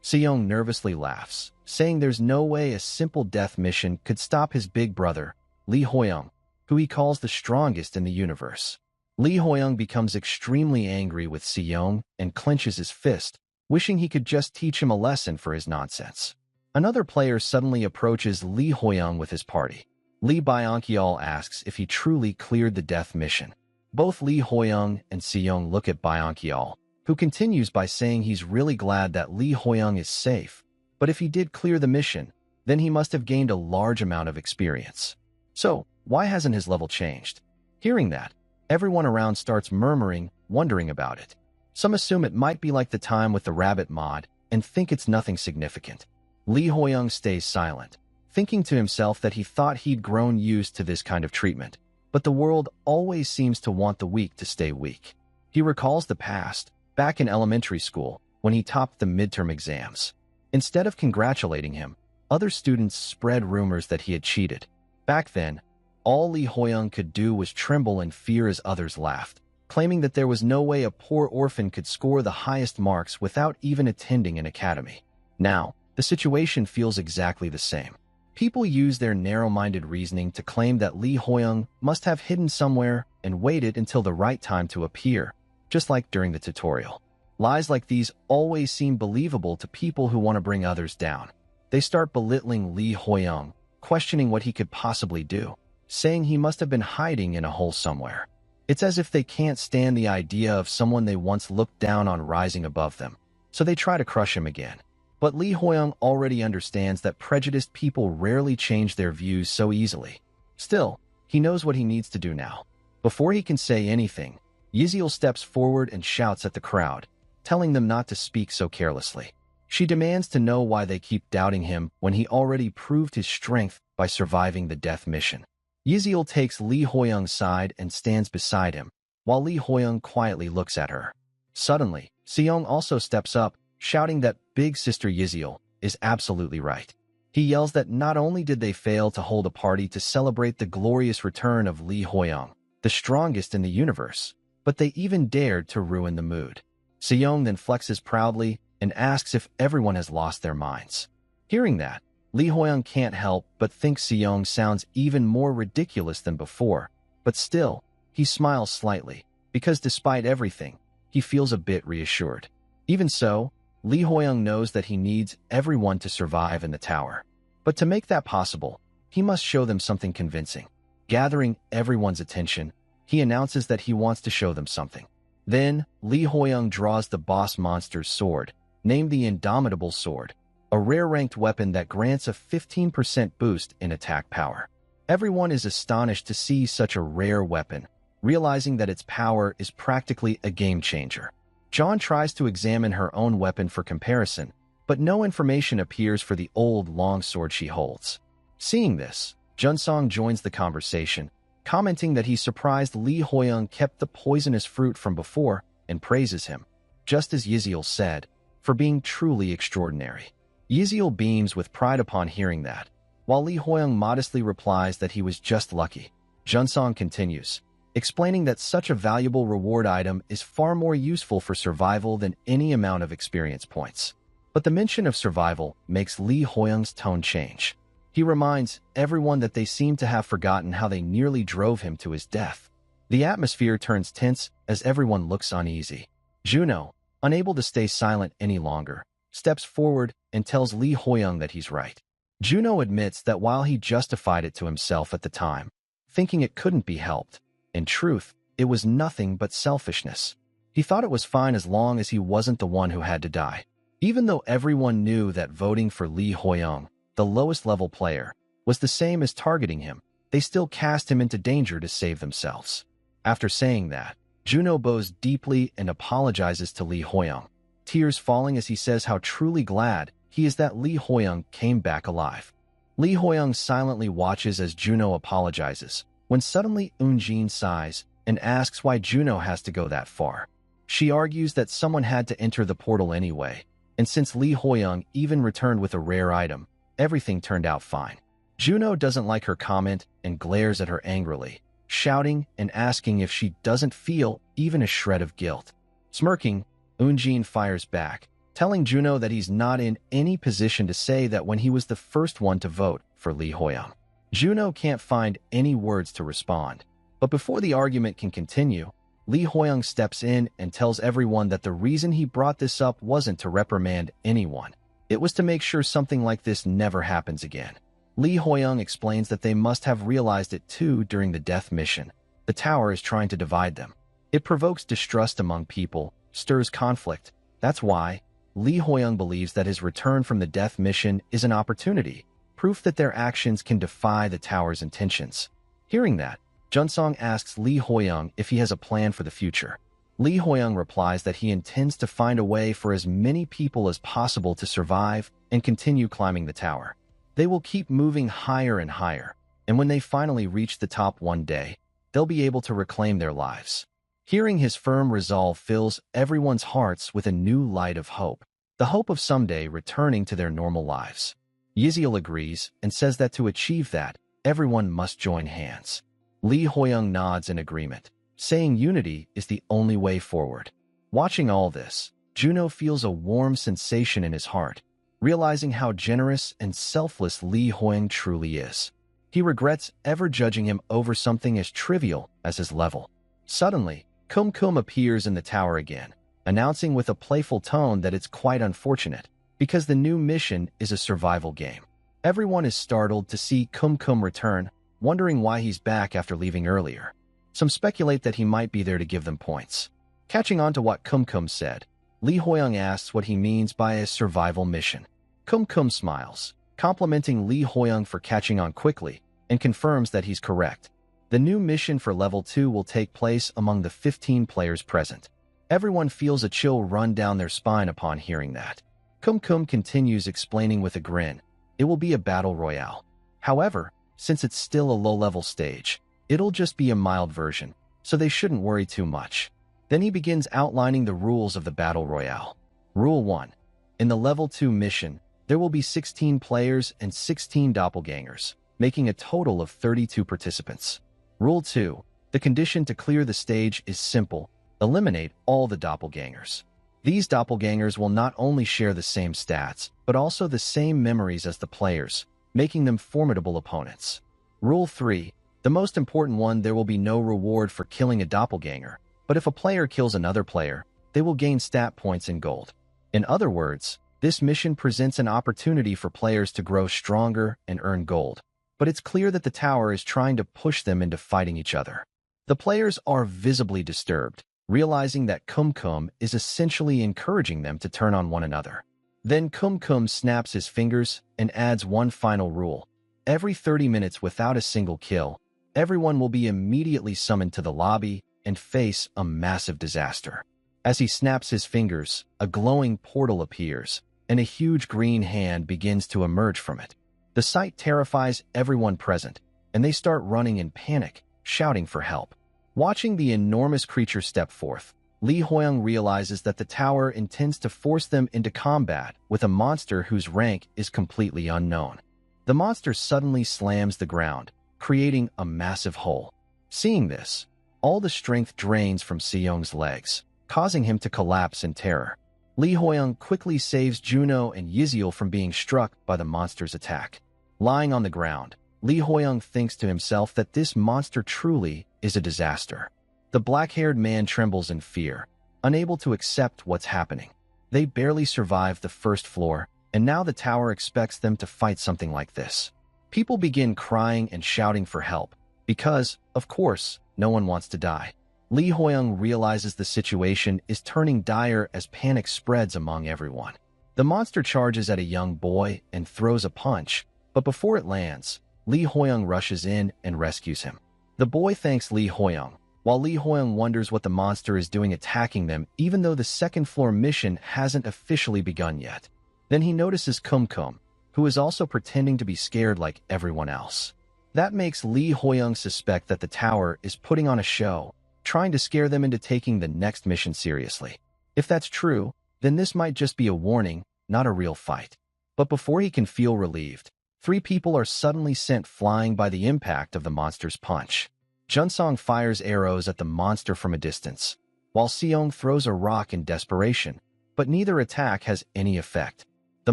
Seong nervously laughs, saying there's no way a simple death mission could stop his big brother, Lee Hoyoung, who he calls the strongest in the universe. Lee Hoyoung becomes extremely angry with Seong and clenches his fist, wishing he could just teach him a lesson for his nonsense. Another player suddenly approaches Lee Hoyoung with his party. Lee Byonkyol asks if he truly cleared the death mission. Both Lee Hoyoung and Seong look at Byonkyol, who continues by saying he's really glad that Lee Hoyoung is safe, but if he did clear the mission, then he must have gained a large amount of experience. So, why hasn't his level changed? Hearing that, everyone around starts murmuring, wondering about it. Some assume it might be like the time with the rabbit mod and think it's nothing significant. Lee Hoyoung stays silent, thinking to himself that he thought he'd grown used to this kind of treatment, but the world always seems to want the weak to stay weak. He recalls the past, back in elementary school, when he topped the midterm exams. Instead of congratulating him, other students spread rumors that he had cheated. Back then, all Lee Hoyoung could do was tremble in fear as others laughed, claiming that there was no way a poor orphan could score the highest marks without even attending an academy. Now, the situation feels exactly the same. People use their narrow-minded reasoning to claim that Lee Hoyoung must have hidden somewhere and waited until the right time to appear, just like during the tutorial. Lies like these always seem believable to people who want to bring others down. They start belittling Lee Hoyoung, questioning what he could possibly do, saying he must have been hiding in a hole somewhere. It's as if they can't stand the idea of someone they once looked down on rising above them, so they try to crush him again. But Lee Hoyoung already understands that prejudiced people rarely change their views so easily. Still, he knows what he needs to do now. Before he can say anything, Yiziel steps forward and shouts at the crowd, telling them not to speak so carelessly. She demands to know why they keep doubting him when he already proved his strength by surviving the death mission. Yiziel takes Lee Hoyoung's side and stands beside him, while Lee Hoyoung quietly looks at her. Suddenly, Seong also steps up, shouting that big sister Yiziel is absolutely right. He yells that not only did they fail to hold a party to celebrate the glorious return of Lee Hoyoung, the strongest in the universe, but they even dared to ruin the mood. Seong then flexes proudly and asks if everyone has lost their minds. Hearing that, Lee Hoyoung can't help but think Seong sounds even more ridiculous than before, but still, he smiles slightly, because despite everything, he feels a bit reassured. Even so, Lee Hoyoung knows that he needs everyone to survive in the tower. But to make that possible, he must show them something convincing. Gathering everyone's attention, he announces that he wants to show them something. Then, Lee Hoyoung draws the boss monster's sword, named the Indomitable Sword, a rare-ranked weapon that grants a 15% boost in attack power. Everyone is astonished to see such a rare weapon, realizing that its power is practically a game-changer. John tries to examine her own weapon for comparison, but no information appears for the old long sword she holds. Seeing this, Junsong joins the conversation, commenting that he's surprised Lee Hoyoung kept the poisonous fruit from before and praises him, just as Yiziel said, for being truly extraordinary. Yiziel beams with pride upon hearing that, while Lee Hoyoung modestly replies that he was just lucky. Junsong continues, explaining that such a valuable reward item is far more useful for survival than any amount of experience points. But the mention of survival makes Lee Hoyoung's tone change. He reminds everyone that they seem to have forgotten how they nearly drove him to his death. The atmosphere turns tense as everyone looks uneasy. Juno, unable to stay silent any longer, steps forward and tells Lee Hoyoung that he's right. Juno admits that while he justified it to himself at the time, thinking it couldn't be helped, in truth, it was nothing but selfishness. He thought it was fine as long as he wasn't the one who had to die. Even though everyone knew that voting for Lee Hoyoung, the lowest-level player, was the same as targeting him, they still cast him into danger to save themselves. After saying that, Juno bows deeply and apologizes to Lee Hoyoung, tears falling as he says how truly glad he is that Lee Hoyoung came back alive. Lee Hoyoung silently watches as Juno apologizes, when suddenly Eun-jin sighs and asks why Juno has to go that far. She argues that someone had to enter the portal anyway, and since Lee Hoyoung even returned with a rare item, everything turned out fine. Juno doesn't like her comment and glares at her angrily, shouting and asking if she doesn't feel even a shred of guilt. Smirking, Eun-jin fires back, telling Juno that he's not in any position to say that when he was the first one to vote for Lee Hoyoung. Juno can't find any words to respond, but before the argument can continue, Lee Hoyoung steps in and tells everyone that the reason he brought this up wasn't to reprimand anyone. It was to make sure something like this never happens again. Lee Hoyoung explains that they must have realized it too during the death mission. The tower is trying to divide them. It provokes distrust among people, stirs conflict. That's why Lee Hoyoung believes that his return from the death mission is an opportunity, proof that their actions can defy the tower's intentions. Hearing that, Junsong asks Lee Hoyoung if he has a plan for the future. Lee Hoyoung replies that he intends to find a way for as many people as possible to survive and continue climbing the tower. They will keep moving higher and higher, and when they finally reach the top one day, they'll be able to reclaim their lives. Hearing his firm resolve fills everyone's hearts with a new light of hope. the hope of someday returning to their normal lives. Yiziel agrees and says that to achieve that, everyone must join hands. Lee Hoyoung nods in agreement, saying unity is the only way forward. Watching all this, Juno feels a warm sensation in his heart, realizing how generous and selfless Lee Hoyoung truly is. He regrets ever judging him over something as trivial as his level. Suddenly, Kum Kum appears in the tower again, announcing with a playful tone that it's quite unfortunate, because the new mission is a survival game. Everyone is startled to see Kum Kum return, wondering why he's back after leaving earlier. Some speculate that he might be there to give them points. Catching on to what Kum Kum said, Lee Hoyoung asks what he means by a survival mission. Kum Kum smiles, complimenting Lee Hoyoung for catching on quickly, and confirms that he's correct. The new mission for Level 2 will take place among the 15 players present. Everyone feels a chill run down their spine upon hearing that. Kum Kum continues explaining with a grin, it will be a battle royale. However, since it's still a low-level stage, it'll just be a mild version, so they shouldn't worry too much. Then he begins outlining the rules of the battle royale. Rule 1. In the Level 2 mission, there will be 16 players and 16 doppelgangers, making a total of 32 participants. Rule 2. The condition to clear the stage is simple: eliminate all the doppelgangers. These doppelgangers will not only share the same stats, but also the same memories as the players, making them formidable opponents. Rule 3. The most important one: there will be no reward for killing a doppelganger, but if a player kills another player, they will gain stat points in gold. In other words, this mission presents an opportunity for players to grow stronger and earn gold. But it's clear that the tower is trying to push them into fighting each other. The players are visibly disturbed, realizing that Kum Kum is essentially encouraging them to turn on one another. Then Kum Kum snaps his fingers and adds one final rule. Every 30 minutes without a single kill, everyone will be immediately summoned to the lobby and face a massive disaster. As he snaps his fingers, a glowing portal appears, and a huge green hand begins to emerge from it. The sight terrifies everyone present, and they start running in panic, shouting for help. Watching the enormous creature step forth, Lee Hoyoung realizes that the tower intends to force them into combat with a monster whose rank is completely unknown. The monster suddenly slams the ground, creating a massive hole. Seeing this, all the strength drains from Seyoung's legs, causing him to collapse in terror. Lee Hoyoung quickly saves Juno and Yiziel from being struck by the monster's attack. Lying on the ground, Lee Hoyoung thinks to himself that this monster truly is a disaster. The black-haired man trembles in fear, unable to accept what's happening. They barely survived the first floor, and now the tower expects them to fight something like this. People begin crying and shouting for help, because, of course, no one wants to die. Lee Hoyoung realizes the situation is turning dire as panic spreads among everyone. The monster charges at a young boy and throws a punch, but before it lands, Lee Hoyoung rushes in and rescues him. The boy thanks Lee Hoyoung, while Lee Hoyoung wonders what the monster is doing attacking them even though the second-floor mission hasn't officially begun yet. Then he notices Kum Kum, who is also pretending to be scared like everyone else. That makes Lee Hoyoung suspect that the tower is putting on a show, trying to scare them into taking the next mission seriously. If that's true, then this might just be a warning, not a real fight. But before he can feel relieved, 3 people are suddenly sent flying by the impact of the monster's punch. Junsong fires arrows at the monster from a distance, while Seyoung throws a rock in desperation, but neither attack has any effect. The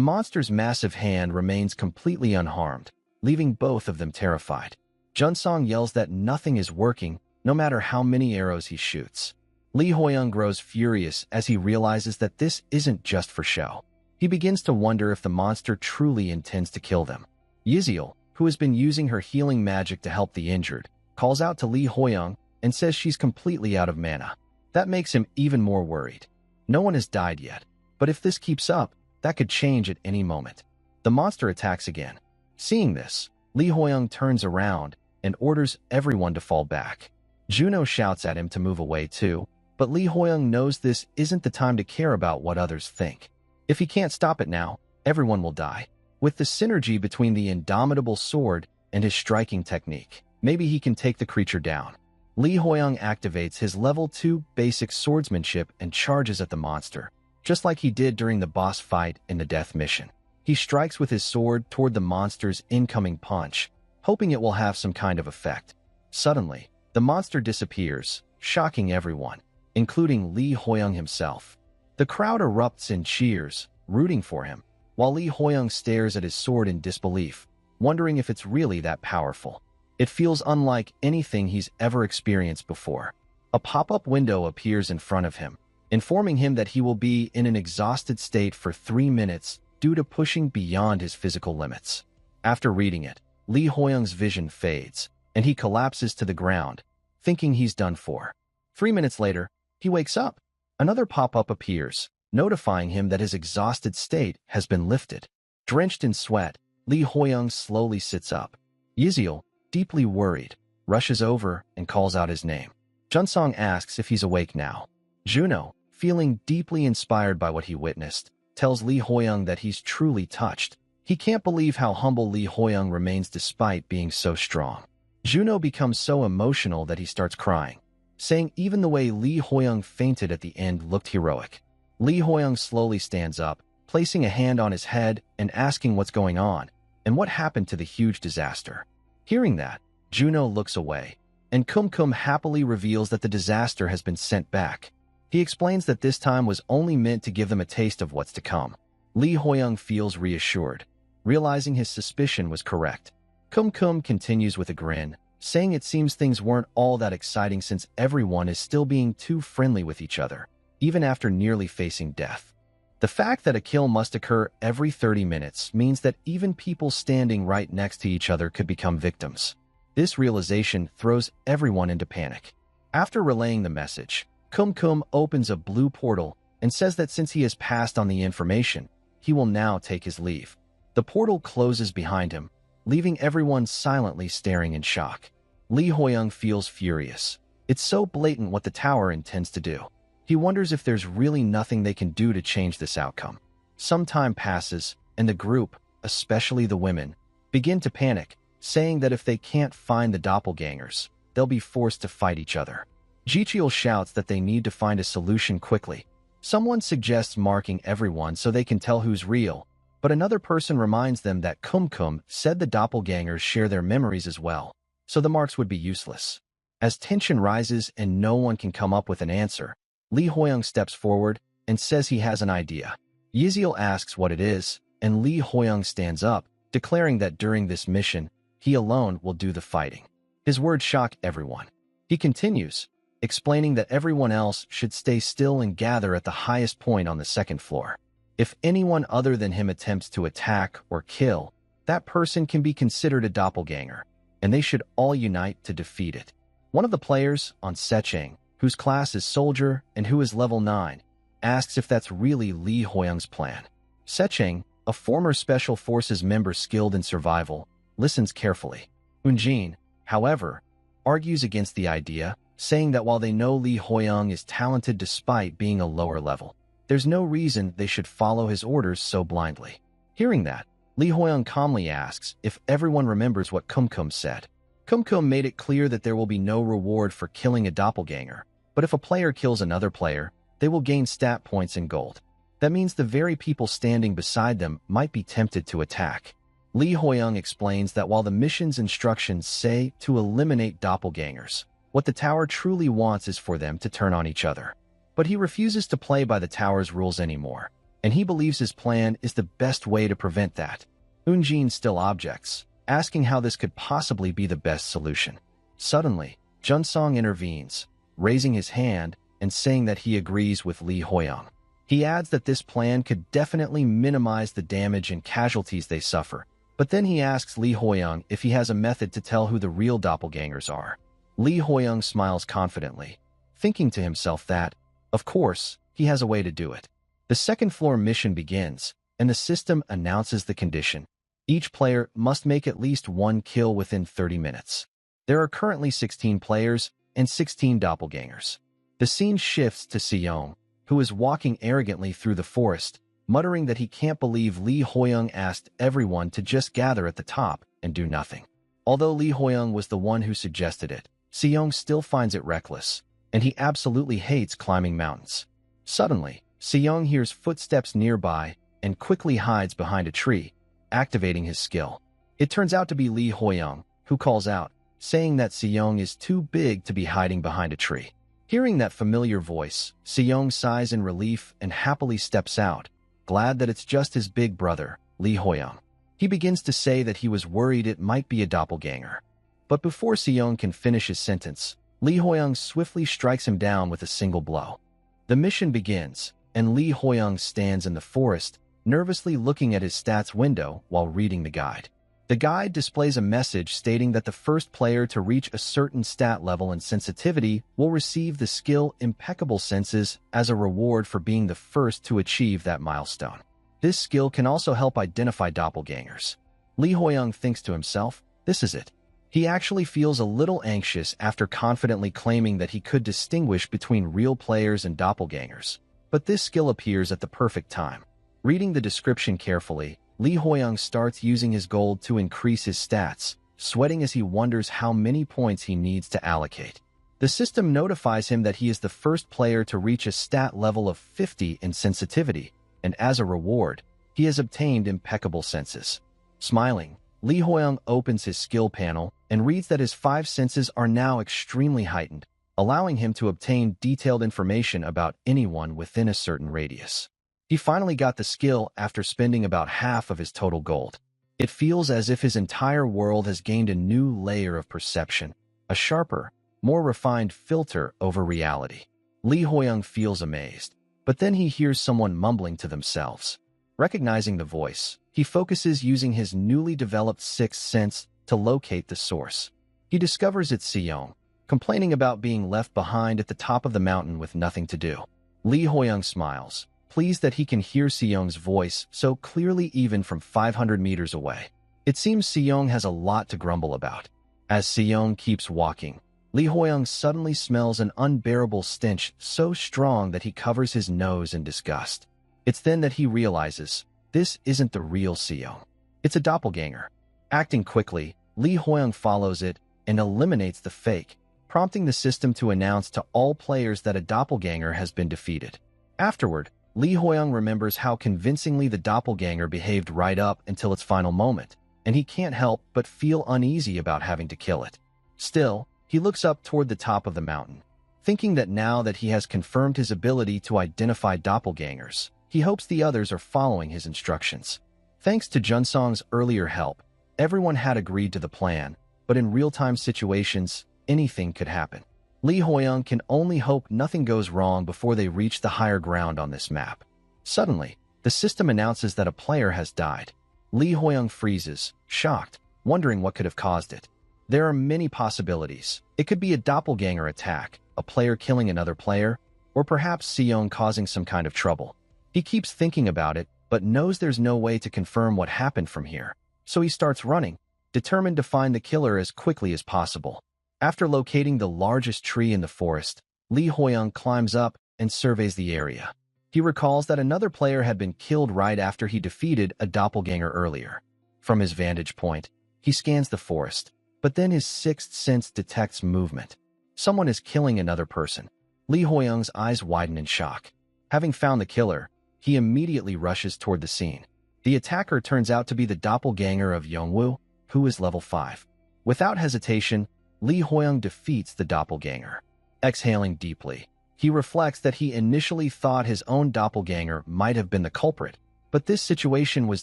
monster's massive hand remains completely unharmed, leaving both of them terrified. Junsong yells that nothing is working, no matter how many arrows he shoots. Lee Hoyoung grows furious as he realizes that this isn't just for show. He begins to wonder if the monster truly intends to kill them. Yiziel, who has been using her healing magic to help the injured, calls out to Lee Hoyoung and says she's completely out of mana. That makes him even more worried. No one has died yet, but if this keeps up, that could change at any moment. The monster attacks again. Seeing this, Lee Hoyoung turns around and orders everyone to fall back. Juno shouts at him to move away too, but Lee Hoyoung knows this isn't the time to care about what others think. If he can't stop it now, everyone will die. With the synergy between the indomitable sword and his striking technique, maybe he can take the creature down. Lee Hoyoung activates his level 2 basic swordsmanship and charges at the monster, just like he did during the boss fight in the death mission. He strikes with his sword toward the monster's incoming punch, hoping it will have some kind of effect. Suddenly, the monster disappears, shocking everyone, including Li Huiyang himself. The crowd erupts in cheers, rooting for him, while Li Huiyang stares at his sword in disbelief, wondering if it's really that powerful. It feels unlike anything he's ever experienced before. A pop-up window appears in front of him, informing him that he will be in an exhausted state for 3 minutes due to pushing beyond his physical limits. After reading it, Li Huiyang's vision fades, and he collapses to the ground, thinking he's done for. 3 minutes later, he wakes up. Another pop-up appears, notifying him that his exhausted state has been lifted. Drenched in sweat, Li Huiyang slowly sits up. Yiziel, deeply worried, rushes over and calls out his name. Junsong asks if he's awake now. Juno, feeling deeply inspired by what he witnessed, tells Li Huiyang that he's truly touched. He can't believe how humble Li Huiyang remains despite being so strong. Juno becomes so emotional that he starts crying, saying even the way Li Huiyang fainted at the end looked heroic. Li Huiyang slowly stands up, placing a hand on his head and asking what's going on and what happened to the huge disaster. Hearing that, Juno looks away, and Kum happily reveals that the disaster has been sent back. He explains that this time was only meant to give them a taste of what's to come. Li Huiyang feels reassured, realizing his suspicion was correct. Kum continues with a grin, saying it seems things weren't all that exciting since everyone is still being too friendly with each other, even after nearly facing death. The fact that a kill must occur every 30 minutes means that even people standing right next to each other could become victims. This realization throws everyone into panic. After relaying the message, Kum opens a blue portal and says that since he has passed on the information, he will now take his leave. The portal closes behind him, leaving everyone silently staring in shock. Li Huiyang feels furious. It's so blatant what the tower intends to do. He wonders if there's really nothing they can do to change this outcome. Some time passes, and the group, especially the women, begin to panic, saying that if they can't find the doppelgangers, they'll be forced to fight each other. Jichiel shouts that they need to find a solution quickly. Someone suggests marking everyone so they can tell who's real, but another person reminds them that Kum said the doppelgangers share their memories as well, so the marks would be useless. As tension rises and no one can come up with an answer, Li Huiyang steps forward and says he has an idea. Yiziel asks what it is, and Li Huiyang stands up, declaring that during this mission, he alone will do the fighting. His words shock everyone. He continues, explaining that everyone else should stay still and gather at the highest point on the second floor. If anyone other than him attempts to attack or kill, that person can be considered a doppelganger, and they should all unite to defeat it. One of the players, on Secheng, whose class is Soldier and who is level 9, asks if that's really Li Huiyang's plan. Secheng, a former Special Forces member skilled in survival, listens carefully. Unjin, however, argues against the idea, saying that while they know Li Huiyang is talented despite being a lower level, there's no reason they should follow his orders so blindly. Hearing that, Li Huiyang calmly asks if everyone remembers what Kum said. Kum made it clear that there will be no reward for killing a doppelganger, but if a player kills another player, they will gain stat points and gold. That means the very people standing beside them might be tempted to attack. Li Huiyang explains that while the mission's instructions say to eliminate doppelgangers, what the tower truly wants is for them to turn on each other. But he refuses to play by the tower's rules anymore, and he believes his plan is the best way to prevent that. Unjin still objects, asking how this could possibly be the best solution. Suddenly, Junsong intervenes, raising his hand and saying that he agrees with Li Huiyang. He adds that this plan could definitely minimize the damage and casualties they suffer, but then he asks Li Huiyang if he has a method to tell who the real doppelgangers are. Li Huiyang smiles confidently, thinking to himself that, of course, he has a way to do it. The second floor mission begins, and the system announces the condition. Each player must make at least one kill within 30 minutes. There are currently 16 players and 16 doppelgangers. The scene shifts to Seong, who is walking arrogantly through the forest, muttering that he can't believe Li Huiyang asked everyone to just gather at the top and do nothing. Although Li Huiyang was the one who suggested it, Seong still finds it reckless, and he absolutely hates climbing mountains. Suddenly, Seong hears footsteps nearby and quickly hides behind a tree, activating his skill. It turns out to be Lee Hoyoung, who calls out, saying that Seong is too big to be hiding behind a tree. Hearing that familiar voice, Seong sighs in relief and happily steps out, glad that it's just his big brother, Lee Hoyoung. He begins to say that he was worried it might be a doppelganger. But before Seong can finish his sentence, Lee Hoyoung swiftly strikes him down with a single blow. The mission begins, and Lee Hoyoung stands in the forest, nervously looking at his stats window while reading the guide. The guide displays a message stating that the first player to reach a certain stat level and sensitivity will receive the skill Impeccable Senses as a reward for being the first to achieve that milestone. This skill can also help identify doppelgangers. Lee Hoyoung thinks to himself, this is it. He actually feels a little anxious after confidently claiming that he could distinguish between real players and doppelgangers. But this skill appears at the perfect time. Reading the description carefully, Lee Hoyoung starts using his gold to increase his stats, sweating as he wonders how many points he needs to allocate. The system notifies him that he is the first player to reach a stat level of 50 in sensitivity, and as a reward, he has obtained Impeccable Senses. Smiling, Lee Hoyoung opens his skill panel and reads that his 5 senses are now extremely heightened, allowing him to obtain detailed information about anyone within a certain radius. He finally got the skill after spending about half of his total gold. It feels as if his entire world has gained a new layer of perception, a sharper, more refined filter over reality. Lee Hoyoung feels amazed, but then he hears someone mumbling to themselves. Recognizing the voice, he focuses using his newly developed sixth sense to locate the source. He discovers it's Seong, complaining about being left behind at the top of the mountain with nothing to do. Lee Hoyoung smiles, pleased that he can hear Seong's voice so clearly even from 500 meters away. It seems Seong has a lot to grumble about. As Seong keeps walking, Lee Hoyoung suddenly smells an unbearable stench so strong that he covers his nose in disgust. It's then that he realizes, this isn't the real Seong. It's a doppelganger. Acting quickly, Lee Hoyoung follows it and eliminates the fake, prompting the system to announce to all players that a doppelganger has been defeated. Afterward, Lee Hoyoung remembers how convincingly the doppelganger behaved right up until its final moment, and he can't help but feel uneasy about having to kill it. Still, he looks up toward the top of the mountain, thinking that now that he has confirmed his ability to identify doppelgangers, he hopes the others are following his instructions. Thanks to Junsong's earlier help, everyone had agreed to the plan, but in real-time situations, anything could happen. Lee Hoyoung can only hope nothing goes wrong before they reach the higher ground on this map. Suddenly, the system announces that a player has died. Lee Hoyoung freezes, shocked, wondering what could have caused it. There are many possibilities. It could be a doppelganger attack, a player killing another player, or perhaps Seong causing some kind of trouble. He keeps thinking about it, but knows there's no way to confirm what happened from here. So he starts running, determined to find the killer as quickly as possible. After locating the largest tree in the forest, Lee Hoyoung climbs up and surveys the area. He recalls that another player had been killed right after he defeated a doppelganger earlier. From his vantage point, he scans the forest, but then his sixth sense detects movement. Someone is killing another person. Lee Hoyoung's eyes widen in shock. Having found the killer, he immediately rushes toward the scene. The attacker turns out to be the doppelganger of Yongwoo, who is level 5. Without hesitation, Lee Hoyoung defeats the doppelganger. Exhaling deeply, he reflects that he initially thought his own doppelganger might have been the culprit, but this situation was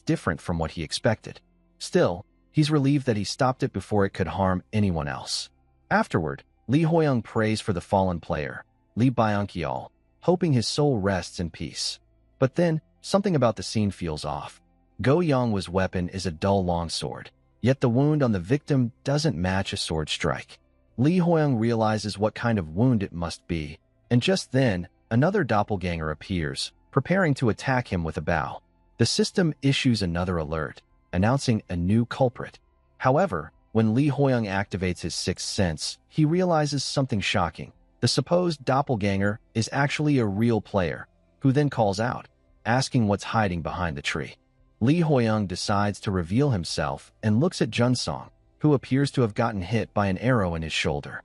different from what he expected. Still, he's relieved that he stopped it before it could harm anyone else. Afterward, Lee Hoyoung prays for the fallen player, Lee Byung-kyeol, hoping his soul rests in peace. But then, something about the scene feels off. Go Yongwoo's weapon is a dull longsword, yet the wound on the victim doesn't match a sword strike. Lee Hoyoung realizes what kind of wound it must be, and just then, another doppelganger appears, preparing to attack him with a bow. The system issues another alert, announcing a new culprit. However, when Lee Hoyoung activates his sixth sense, he realizes something shocking. The supposed doppelganger is actually a real player, who then calls out, asking what's hiding behind the tree. Lee Hoyoung decides to reveal himself and looks at Junsong, who appears to have gotten hit by an arrow in his shoulder.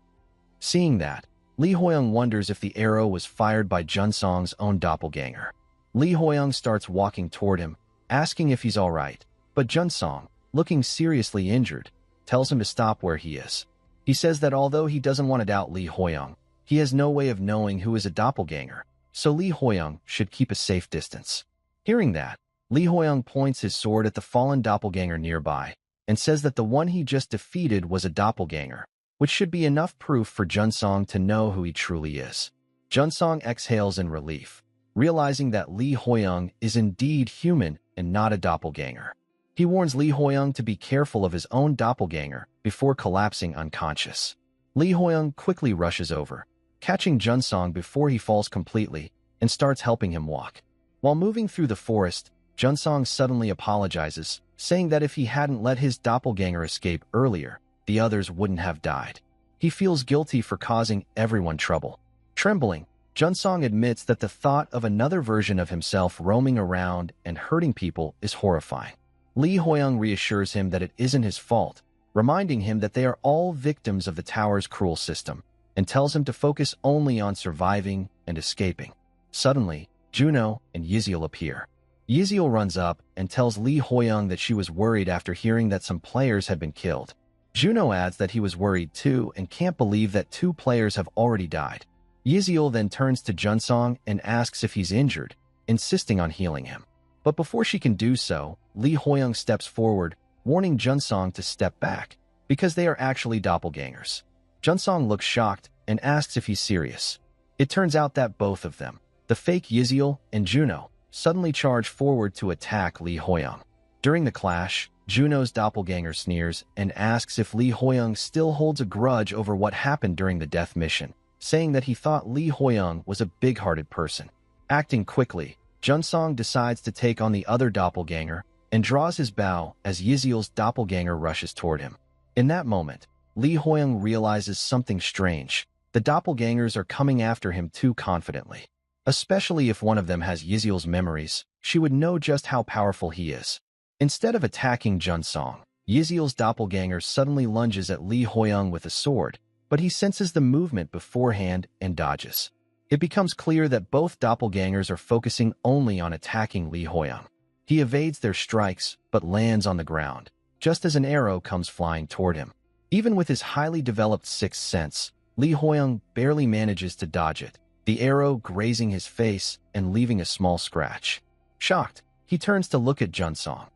Seeing that, Lee Hoyoung wonders if the arrow was fired by Junsong's own doppelganger. Lee Hoyoung starts walking toward him, asking if he's alright, but Junsong, looking seriously injured, tells him to stop where he is. He says that although he doesn't want to doubt Lee Hoyoung, he has no way of knowing who is a doppelganger, so Lee Hoyoung should keep a safe distance. Hearing that, Lee Hoyoung points his sword at the fallen doppelganger nearby and says that the one he just defeated was a doppelganger, which should be enough proof for Junsong to know who he truly is. Junsong exhales in relief, realizing that Lee Hoyoung is indeed human and not a doppelganger. He warns Lee Hoyoung to be careful of his own doppelganger before collapsing unconscious. Lee Hoyoung quickly rushes over, catching Junsong before he falls completely, and starts helping him walk. While moving through the forest, Junsong suddenly apologizes, saying that if he hadn't let his doppelganger escape earlier, the others wouldn't have died. He feels guilty for causing everyone trouble. Trembling, Junsong admits that the thought of another version of himself roaming around and hurting people is horrifying. Lee Hoyoung reassures him that it isn't his fault, reminding him that they are all victims of the tower's cruel system, and tells him to focus only on surviving and escaping. Suddenly, Juno and Yiziel appear. Yiziel runs up and tells Lee Hoyoung that she was worried after hearing that some players had been killed. Juno adds that he was worried too and can't believe that 2 players have already died. Yiziel then turns to Junsong and asks if he's injured, insisting on healing him. But before she can do so, Lee Hoyoung steps forward, warning Junsong to step back, because they are actually doppelgangers. Junsong looks shocked and asks if he's serious. It turns out that both of them, the fake Yiziel and Juno, suddenly charge forward to attack Lee Hoyoung. During the clash, Juno's doppelganger sneers and asks if Lee Hoyoung still holds a grudge over what happened during the death mission, saying that he thought Lee Hoyoung was a big-hearted person. Acting quickly, Junsong decides to take on the other doppelganger and draws his bow as Yiziel's doppelganger rushes toward him. In that moment, Lee Hoyoung realizes something strange. The doppelgangers are coming after him too confidently. Especially if one of them has Yiziel's memories, she would know just how powerful he is. Instead of attacking Junsong, Yiziel's doppelganger suddenly lunges at Lee Hoyoung with a sword, but he senses the movement beforehand and dodges. It becomes clear that both doppelgangers are focusing only on attacking Lee Hoyoung. He evades their strikes, but lands on the ground, just as an arrow comes flying toward him. Even with his highly developed sixth sense, Lee Hoyoung barely manages to dodge it, the arrow grazing his face and leaving a small scratch. Shocked, he turns to look at Junsong,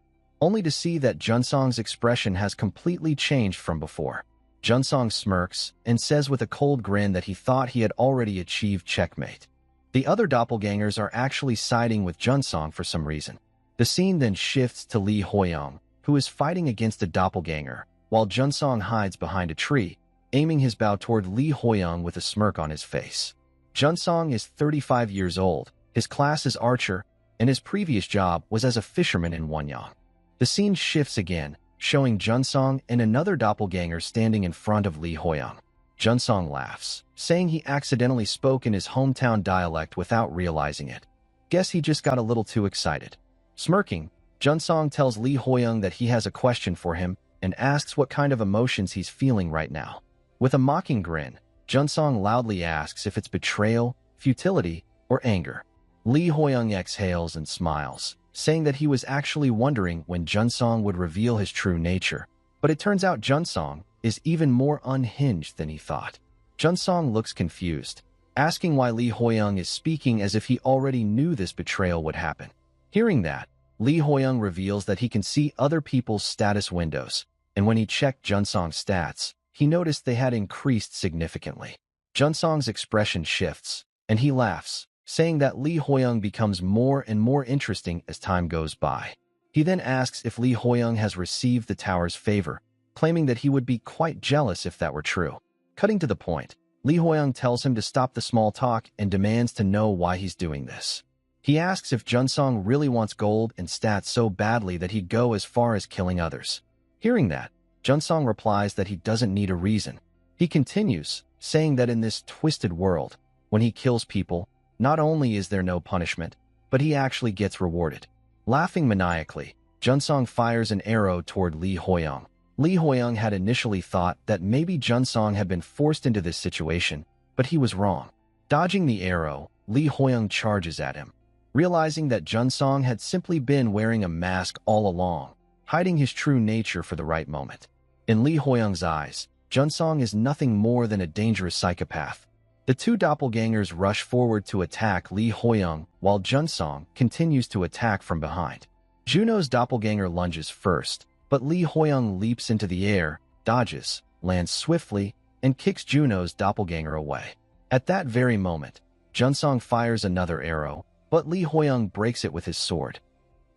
only to see that Junsong's expression has completely changed from before. Junsong smirks and says with a cold grin that he thought he had already achieved checkmate. The other doppelgangers are actually siding with Junsong for some reason. The scene then shifts to Lee Hoyoung, who is fighting against a doppelganger, while Junsong hides behind a tree, aiming his bow toward Lee Hoyoung with a smirk on his face. Junsong is 35 years old, his class is archer, and his previous job was as a fisherman in Wanyang. The scene shifts again, showing Junsong and another doppelganger standing in front of Lee Hoyoung. Junsong laughs, saying he accidentally spoke in his hometown dialect without realizing it. Guess he just got a little too excited. Smirking, Junsong tells Lee Hoyoung that he has a question for him and asks what kind of emotions he's feeling right now. With a mocking grin, Junsong loudly asks if it's betrayal, futility, or anger. Lee Hoyoung exhales and smiles, saying that he was actually wondering when Junsong would reveal his true nature, but it turns out Junsong is even more unhinged than he thought. Junsong looks confused, asking why Lee Hoyoung is speaking as if he already knew this betrayal would happen. Hearing that, Lee Hoyoung reveals that he can see other people's status windows, and when he checked Junsong's stats, he noticed they had increased significantly. Junsong's expression shifts, and he laughs, saying that Lee Hoyoung becomes more and more interesting as time goes by. He then asks if Lee Hoyoung has received the tower's favor, claiming that he would be quite jealous if that were true. Cutting to the point, Lee Hoyoung tells him to stop the small talk and demands to know why he's doing this. He asks if Junsong really wants gold and stats so badly that he'd go as far as killing others. Hearing that, Junsong replies that he doesn't need a reason. He continues, saying that in this twisted world, when he kills people, not only is there no punishment, but he actually gets rewarded. Laughing maniacally, Junsong fires an arrow toward Lee Hoyoung. Lee Hoyoung had initially thought that maybe Junsong had been forced into this situation, but he was wrong. Dodging the arrow, Lee Hoyoung charges at him. realizing that Junsong had simply been wearing a mask all along, hiding his true nature for the right moment. In Li Huiyang's eyes, Junsong is nothing more than a dangerous psychopath. The two doppelgangers rush forward to attack Li Huiyang while Junsong continues to attack from behind. Juno's doppelganger lunges first, but Li Huiyang leaps into the air, dodges, lands swiftly, and kicks Juno's doppelganger away. At that very moment, Junsong fires another arrow, but Li Huiyang breaks it with his sword,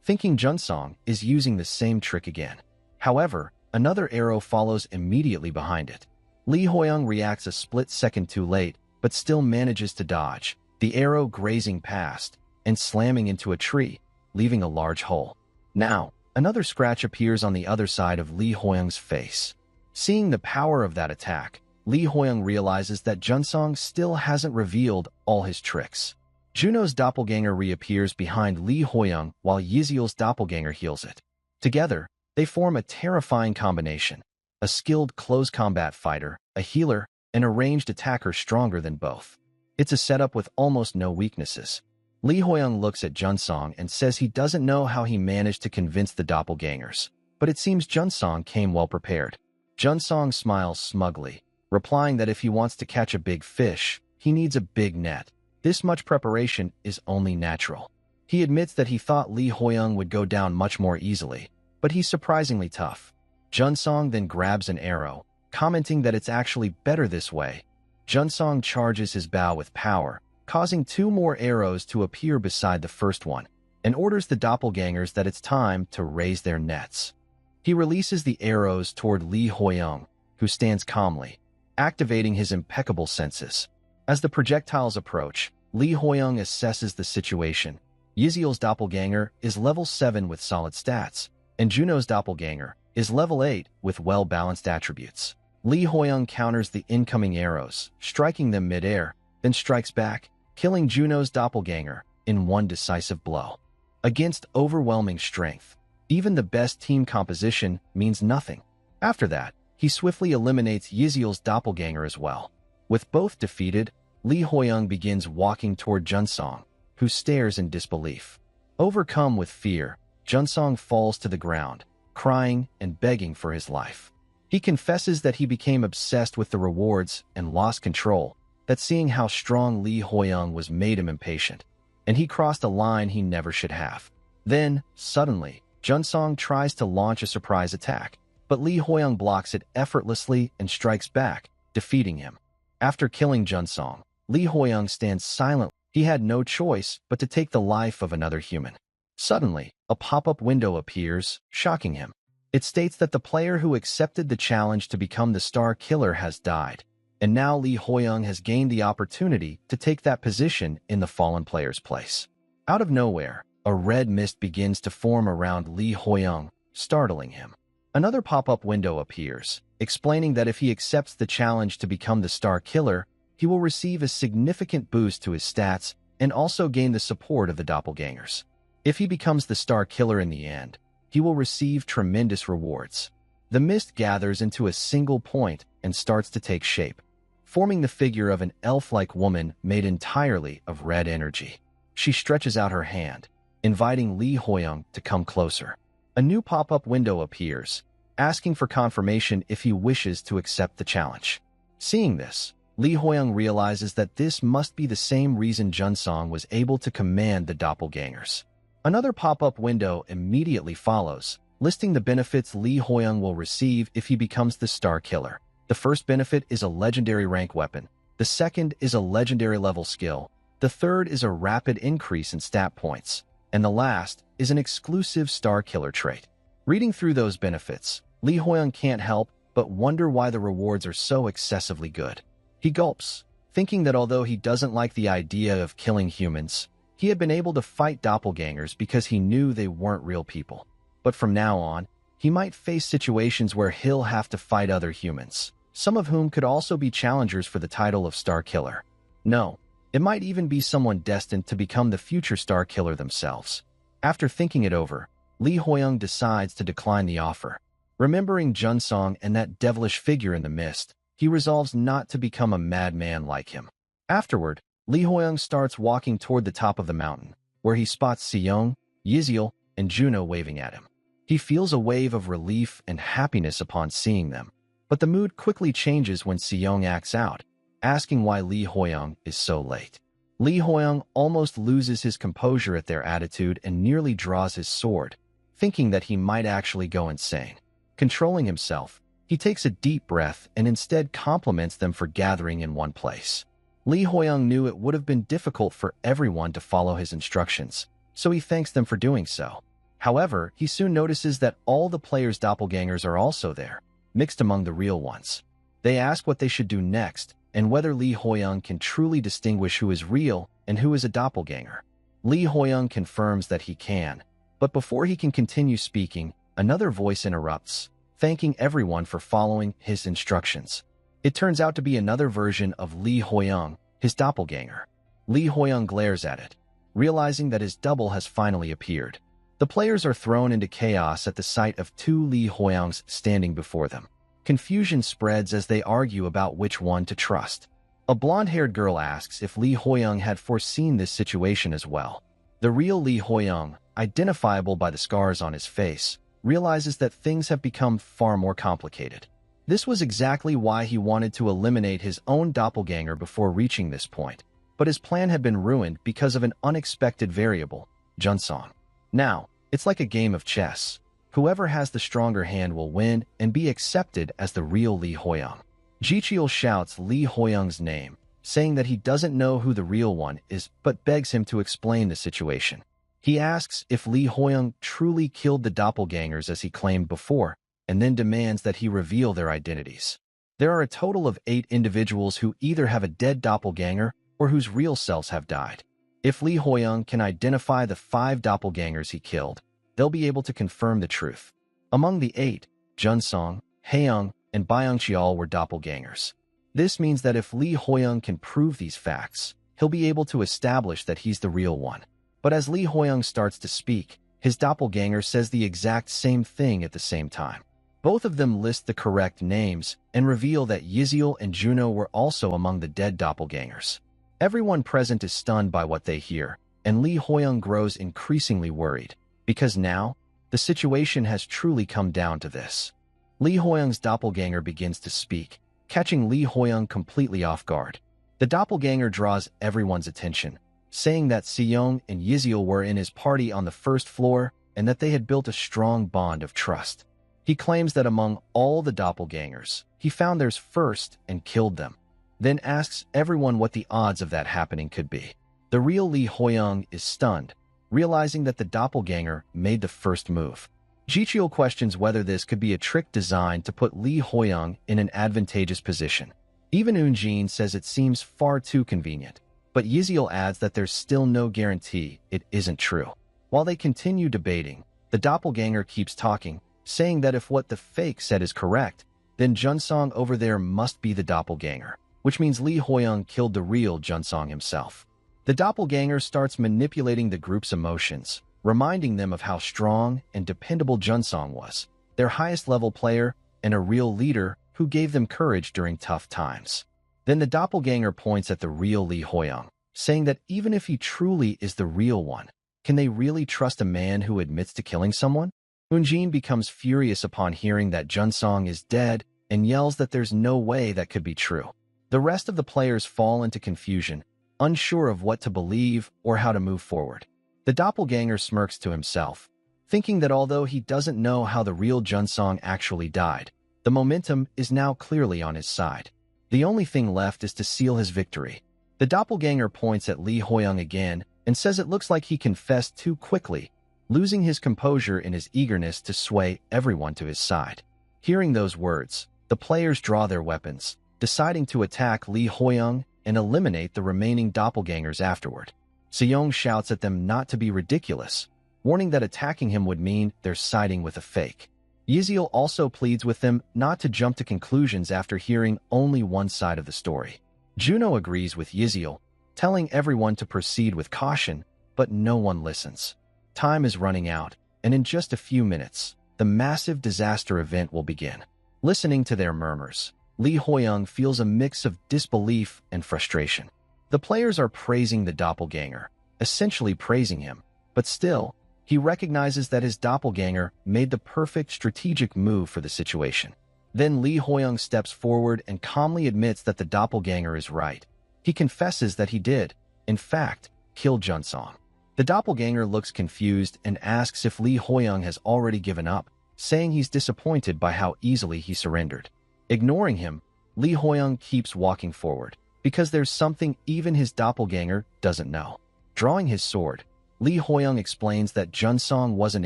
thinking Junsong is using the same trick again. However, another arrow follows immediately behind it. Li Huiyang reacts a split second too late, but still manages to dodge, the arrow grazing past and slamming into a tree, leaving a large hole. Now, another scratch appears on the other side of Li Huiyang's face. Seeing the power of that attack, Li Huiyang realizes that Junsong still hasn't revealed all his tricks. Juno's doppelganger reappears behind Li Huiyang while Yiziel's doppelganger heals it. Together, they form a terrifying combination: a skilled close combat fighter, a healer, and a ranged attacker stronger than both. It's a setup with almost no weaknesses. Li Huiyang looks at Junsong and says he doesn't know how he managed to convince the doppelgangers, but it seems Junsong came well prepared. Junsong smiles smugly, replying that if he wants to catch a big fish, he needs a big net. This much preparation is only natural. He admits that he thought Li Huiyang would go down much more easily, but he's surprisingly tough. Junsong then grabs an arrow, commenting that it's actually better this way. Junsong charges his bow with power, causing two more arrows to appear beside the first one, and orders the doppelgangers that it's time to raise their nets. He releases the arrows toward Li Huiyang, who stands calmly, activating his impeccable senses. As the projectiles approach, Li Huiyang assesses the situation. Yiziel's doppelganger is level 7 with solid stats, and Juno's doppelganger is level 8 with well-balanced attributes. Li Huiyang counters the incoming arrows, striking them mid-air, then strikes back, killing Juno's doppelganger in one decisive blow. Against overwhelming strength, even the best team composition means nothing. After that, he swiftly eliminates Yiziel's doppelganger as well. With both defeated, Li Huiyang begins walking toward Junsong, who stares in disbelief. Overcome with fear, Junsong falls to the ground, crying and begging for his life. He confesses that he became obsessed with the rewards and lost control, that seeing how strong Li Huiyang was made him impatient, and he crossed a line he never should have. Then, suddenly, Junsong tries to launch a surprise attack, but Li Huiyang blocks it effortlessly and strikes back, defeating him. After killing Junsong, Li Huiyang stands silent. He had no choice but to take the life of another human. Suddenly, a pop-up window appears, shocking him. It states that the player who accepted the challenge to become the Star Killer has died, and now Li Huiyang has gained the opportunity to take that position in the fallen player's place. Out of nowhere, a red mist begins to form around Li Huiyang, startling him. Another pop-up window appears, explaining that if he accepts the challenge to become the Star Killer, he will receive a significant boost to his stats and also gain the support of the doppelgangers. If he becomes the Star Killer in the end, he will receive tremendous rewards. The mist gathers into a single point and starts to take shape, forming the figure of an elf-like woman made entirely of red energy. She stretches out her hand, inviting Li Huiyang to come closer. A new pop-up window appears, asking for confirmation if he wishes to accept the challenge. Seeing this, Li Huiyang realizes that this must be the same reason Junsong was able to command the doppelgangers. Another pop-up window immediately follows, listing the benefits Li Huiyang will receive if he becomes the Star Killer. The first benefit is a legendary rank weapon. The second is a legendary level skill. The third is a rapid increase in stat points. And the last is an exclusive Star Killer trait. Reading through those benefits, Li Huiyang can't help but wonder why the rewards are so excessively good. He gulps, thinking that although he doesn't like the idea of killing humans, he had been able to fight doppelgangers because he knew they weren't real people. But from now on, he might face situations where he'll have to fight other humans, some of whom could also be challengers for the title of Star Killer. No, it might even be someone destined to become the future Star Killer themselves. After thinking it over, Li Huiyang decides to decline the offer. Remembering Junsong and that devilish figure in the mist, he resolves not to become a madman like him. Afterward, Li Huiyang starts walking toward the top of the mountain. where he spots Seong, Yiziel, and Juno waving at him. He feels a wave of relief and happiness upon seeing them, but the mood quickly changes when Seong acts out, asking why Lee Hoyoung is so late. Lee Hoyoung almost loses his composure at their attitude and nearly draws his sword, thinking that he might actually go insane. Controlling himself, he takes a deep breath and instead compliments them for gathering in one place. Lee Hoyoung knew it would have been difficult for everyone to follow his instructions, so he thanks them for doing so. However, he soon notices that all the players' doppelgangers are also there, mixed among the real ones. They ask what they should do next, and whether Lee Hoyoung can truly distinguish who is real and who is a doppelganger. Lee Hoyoung confirms that he can, but before he can continue speaking, another voice interrupts, thanking everyone for following his instructions. It turns out to be another version of Lee Hoyoung, his doppelganger. Lee Hoyoung glares at it, realizing that his double has finally appeared. The players are thrown into chaos at the sight of two Lee Hoyoungs standing before them. Confusion spreads as they argue about which one to trust. A blonde-haired girl asks if Lee Hoyoung had foreseen this situation as well. The real Lee Hoyoung, identifiable by the scars on his face, realizes that things have become far more complicated. This was exactly why he wanted to eliminate his own doppelganger before reaching this point, but his plan had been ruined because of an unexpected variable, Junsong. Now, it's like a game of chess. Whoever has the stronger hand will win and be accepted as the real Lee Hoyoung. Jicheol shouts Lee Hoyoung's name, saying that he doesn't know who the real one is but begs him to explain the situation. He asks if Lee Hoyoung truly killed the doppelgangers as he claimed before, and then demands that he reveal their identities. There are a total of 8 individuals who either have a dead doppelganger or whose real selves have died. If Lee Hoyoung can identify the 5 doppelgangers he killed, they'll be able to confirm the truth. Among the 8, Junsong, Haeyoung, and Byung-cheol were doppelgangers. This means that if Lee Hoyoung can prove these facts, he'll be able to establish that he's the real one. But as Lee Hoyoung starts to speak, his doppelganger says the exact same thing at the same time. Both of them list the correct names and reveal that Yiziel and Juno were also among the dead doppelgangers. Everyone present is stunned by what they hear, and Lee Hoyoung grows increasingly worried, because now, the situation has truly come down to this. Lee Hoyoung's doppelganger begins to speak, catching Lee Hoyoung completely off guard. The doppelganger draws everyone's attention, saying that Seong and Yiziel were in his party on the first floor and that they had built a strong bond of trust. He claims that among all the doppelgangers, he found theirs first and killed them, then asks everyone what the odds of that happening could be. The real Lee Hoyoung is stunned, realizing that the doppelganger made the first move. Jicheol questions whether this could be a trick designed to put Lee Hoyoung in an advantageous position. Even Eun-jin says it seems far too convenient, but Yiziel adds that there's still no guarantee it isn't true. While they continue debating, the doppelganger keeps talking, saying that if what the fake said is correct, then Junsong over there must be the doppelganger, which means Lee Hoyoung killed the real Junsong himself. The doppelganger starts manipulating the group's emotions, reminding them of how strong and dependable Junsong was, their highest-level player and a real leader who gave them courage during tough times. Then the doppelganger points at the real Lee Hoyoung, saying that even if he truly is the real one, can they really trust a man who admits to killing someone? Eun-jin becomes furious upon hearing that Junsong is dead and yells that there's no way that could be true. The rest of the players fall into confusion, unsure of what to believe or how to move forward. The doppelganger smirks to himself, thinking that although he doesn't know how the real Junsong actually died, the momentum is now clearly on his side. The only thing left is to seal his victory. The doppelganger points at Lee Hoyoung again and says it looks like he confessed too quickly, losing his composure in his eagerness to sway everyone to his side. Hearing those words, the players draw their weapons, deciding to attack Lee Hoyoung and eliminate the remaining doppelgangers afterward. Seong shouts at them not to be ridiculous, warning that attacking him would mean they're siding with a fake. Yiziel also pleads with them not to jump to conclusions after hearing only one side of the story. Juno agrees with Yiziel, telling everyone to proceed with caution, but no one listens. Time is running out, and in just a few minutes, the massive disaster event will begin. Listening to their murmurs, Lee Hoyoung feels a mix of disbelief and frustration. The players are praising the doppelganger, essentially praising him. But still, he recognizes that his doppelganger made the perfect strategic move for the situation. Then Li Huiyang steps forward and calmly admits that the doppelganger is right. He confesses that he did, in fact, kill Junsong. The doppelganger looks confused and asks if Li Huiyang has already given up, saying he's disappointed by how easily he surrendered. Ignoring him, Li Huiyang keeps walking forward, because there's something even his doppelganger doesn't know. Drawing his sword, Li Huiyang explains that Junsong wasn't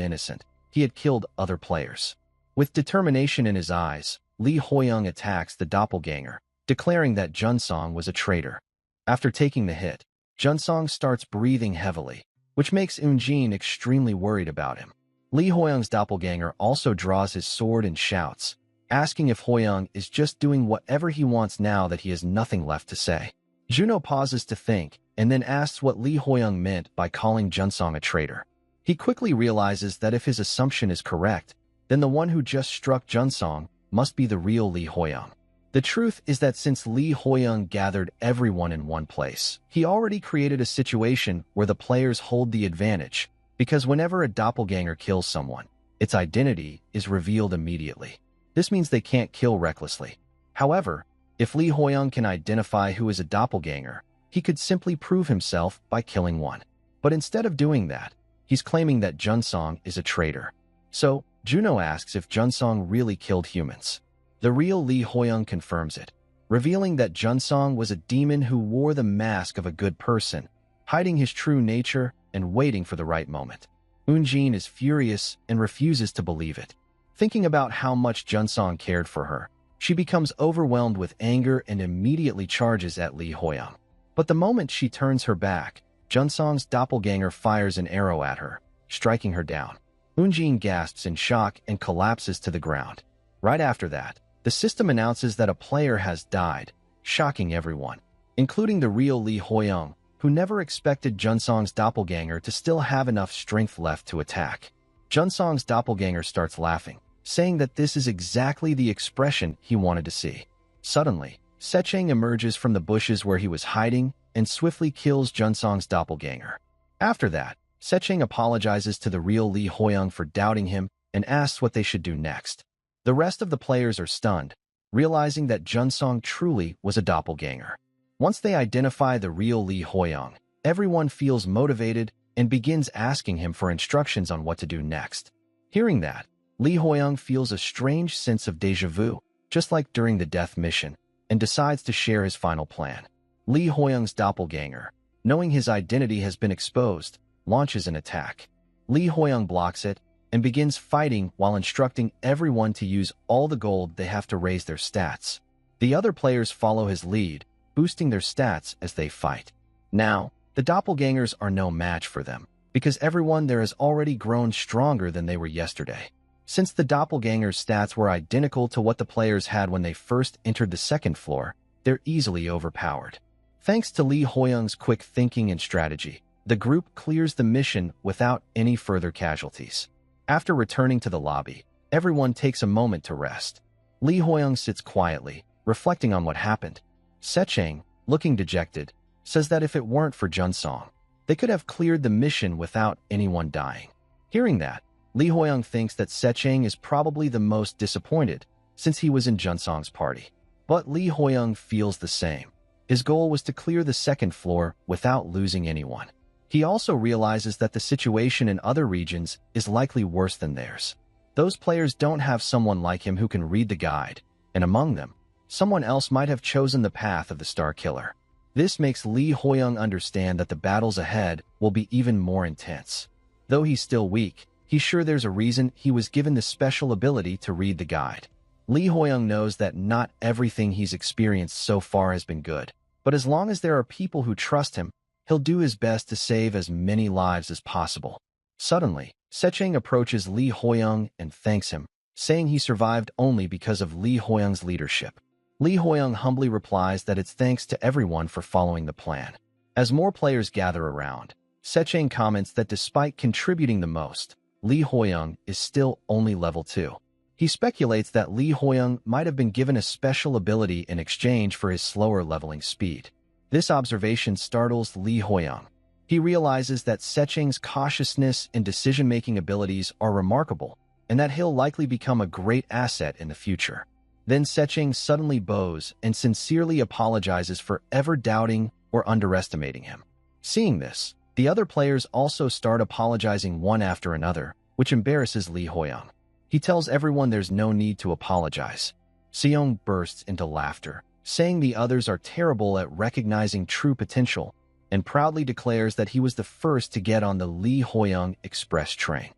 innocent. He had killed other players. With determination in his eyes, Li Huiyang attacks the doppelganger, declaring that Junsong was a traitor. After taking the hit, Junsong starts breathing heavily, which makes Unjin extremely worried about him. Li Huiyang's doppelganger also draws his sword and shouts, asking if Huiyang is just doing whatever he wants now that he has nothing left to say. Juno pauses to think, and then asks what Li Huiyang meant by calling Junsong a traitor. He quickly realizes that if his assumption is correct, then the one who just struck Junsong must be the real Li Huiyang. The truth is that since Li Huiyang gathered everyone in one place, he already created a situation where the players hold the advantage, because whenever a doppelganger kills someone, its identity is revealed immediately. This means they can't kill recklessly. However, if Li Huiyang can identify who is a doppelganger, he could simply prove himself by killing one. But instead of doing that, he's claiming that Junsong is a traitor. So, Juno asks if Junsong really killed humans. The real Li Huiyang confirms it, revealing that Junsong was a demon who wore the mask of a good person, hiding his true nature and waiting for the right moment. Unjin is furious and refuses to believe it. Thinking about how much Junsong cared for her, she becomes overwhelmed with anger and immediately charges at Li Huiyang. But the moment she turns her back, Junsong's doppelganger fires an arrow at her, striking her down. Unjin gasps in shock and collapses to the ground. Right after that, the system announces that a player has died, shocking everyone, including the real Li Huiyang, who never expected Junsong's doppelganger to still have enough strength left to attack. Junsong's doppelganger starts laughing, saying that this is exactly the expression he wanted to see. Suddenly, Secheng emerges from the bushes where he was hiding and swiftly kills Junsong's doppelganger. After that, Secheng apologizes to the real Li Huiyang for doubting him and asks what they should do next. The rest of the players are stunned, realizing that Junsong truly was a doppelganger. Once they identify the real Li Huiyang, everyone feels motivated and begins asking him for instructions on what to do next. Hearing that, Li Huiyang feels a strange sense of déjà vu, just like during the death mission, and decides to share his final plan. Li Huiyang's doppelganger, knowing his identity has been exposed, launches an attack. Li Huiyang blocks it and begins fighting while instructing everyone to use all the gold they have to raise their stats. The other players follow his lead, boosting their stats as they fight. Now, the doppelgangers are no match for them, because everyone there has already grown stronger than they were yesterday. Since the doppelgangers' stats were identical to what the players had when they first entered the second floor, they're easily overpowered. Thanks to Li Huiyang's quick thinking and strategy, the group clears the mission without any further casualties. After returning to the lobby, everyone takes a moment to rest. Li Huiyang sits quietly, reflecting on what happened. Secheng, looking dejected, says that if it weren't for Junsong, they could have cleared the mission without anyone dying. Hearing that, Li Huiyang thinks that Secheng is probably the most disappointed, since he was in Junsong's party. But Li Huiyang feels the same. His goal was to clear the second floor without losing anyone. He also realizes that the situation in other regions is likely worse than theirs. Those players don't have someone like him who can read the guide, and among them, someone else might have chosen the path of the Star Killer. This makes Li Huiyang understand that the battles ahead will be even more intense. Though he's still weak, he's sure there's a reason he was given the special ability to read the guide. Li Huiyang knows that not everything he's experienced so far has been good, but as long as there are people who trust him, he'll do his best to save as many lives as possible. Suddenly, Secheng approaches Li Huiyang and thanks him, saying he survived only because of Li Huiyang's leadership. Li Huiyang humbly replies that it's thanks to everyone for following the plan. As more players gather around, Secheng comments that despite contributing the most, Li Huiyang is still only level 2. He speculates that Li Huiyang might have been given a special ability in exchange for his slower leveling speed. This observation startles Li Huiyang. He realizes that Secheng's cautiousness and decision-making abilities are remarkable, and that he'll likely become a great asset in the future. Then Secheng suddenly bows and sincerely apologizes for ever doubting or underestimating him. Seeing this, the other players also start apologizing one after another, which embarrasses Li Huiyang. He tells everyone there's no need to apologize. Seong bursts into laughter, saying the others are terrible at recognizing true potential, and proudly declares that he was the first to get on the Li Huiyang Express train.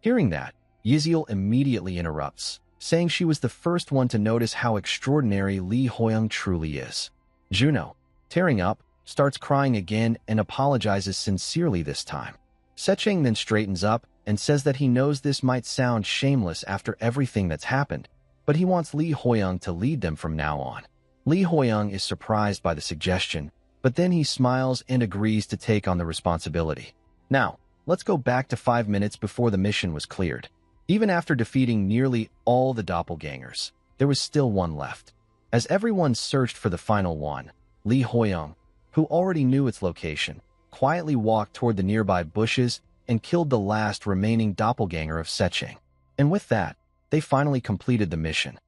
Hearing that, Yiziel immediately interrupts, saying she was the first one to notice how extraordinary Li Huiyang truly is. Juno, tearing up, starts crying again and apologizes sincerely this time. Secheng then straightens up and says that he knows this might sound shameless after everything that's happened, but he wants Li Huiyang to lead them from now on. Li Huiyang is surprised by the suggestion, but then he smiles and agrees to take on the responsibility. Now, let's go back to 5 minutes before the mission was cleared. Even after defeating nearly all the doppelgangers, there was still one left. As everyone searched for the final one, Li Huiyang, who already knew its location, quietly walked toward the nearby bushes and killed the last remaining doppelganger of Secheng. And with that, they finally completed the mission.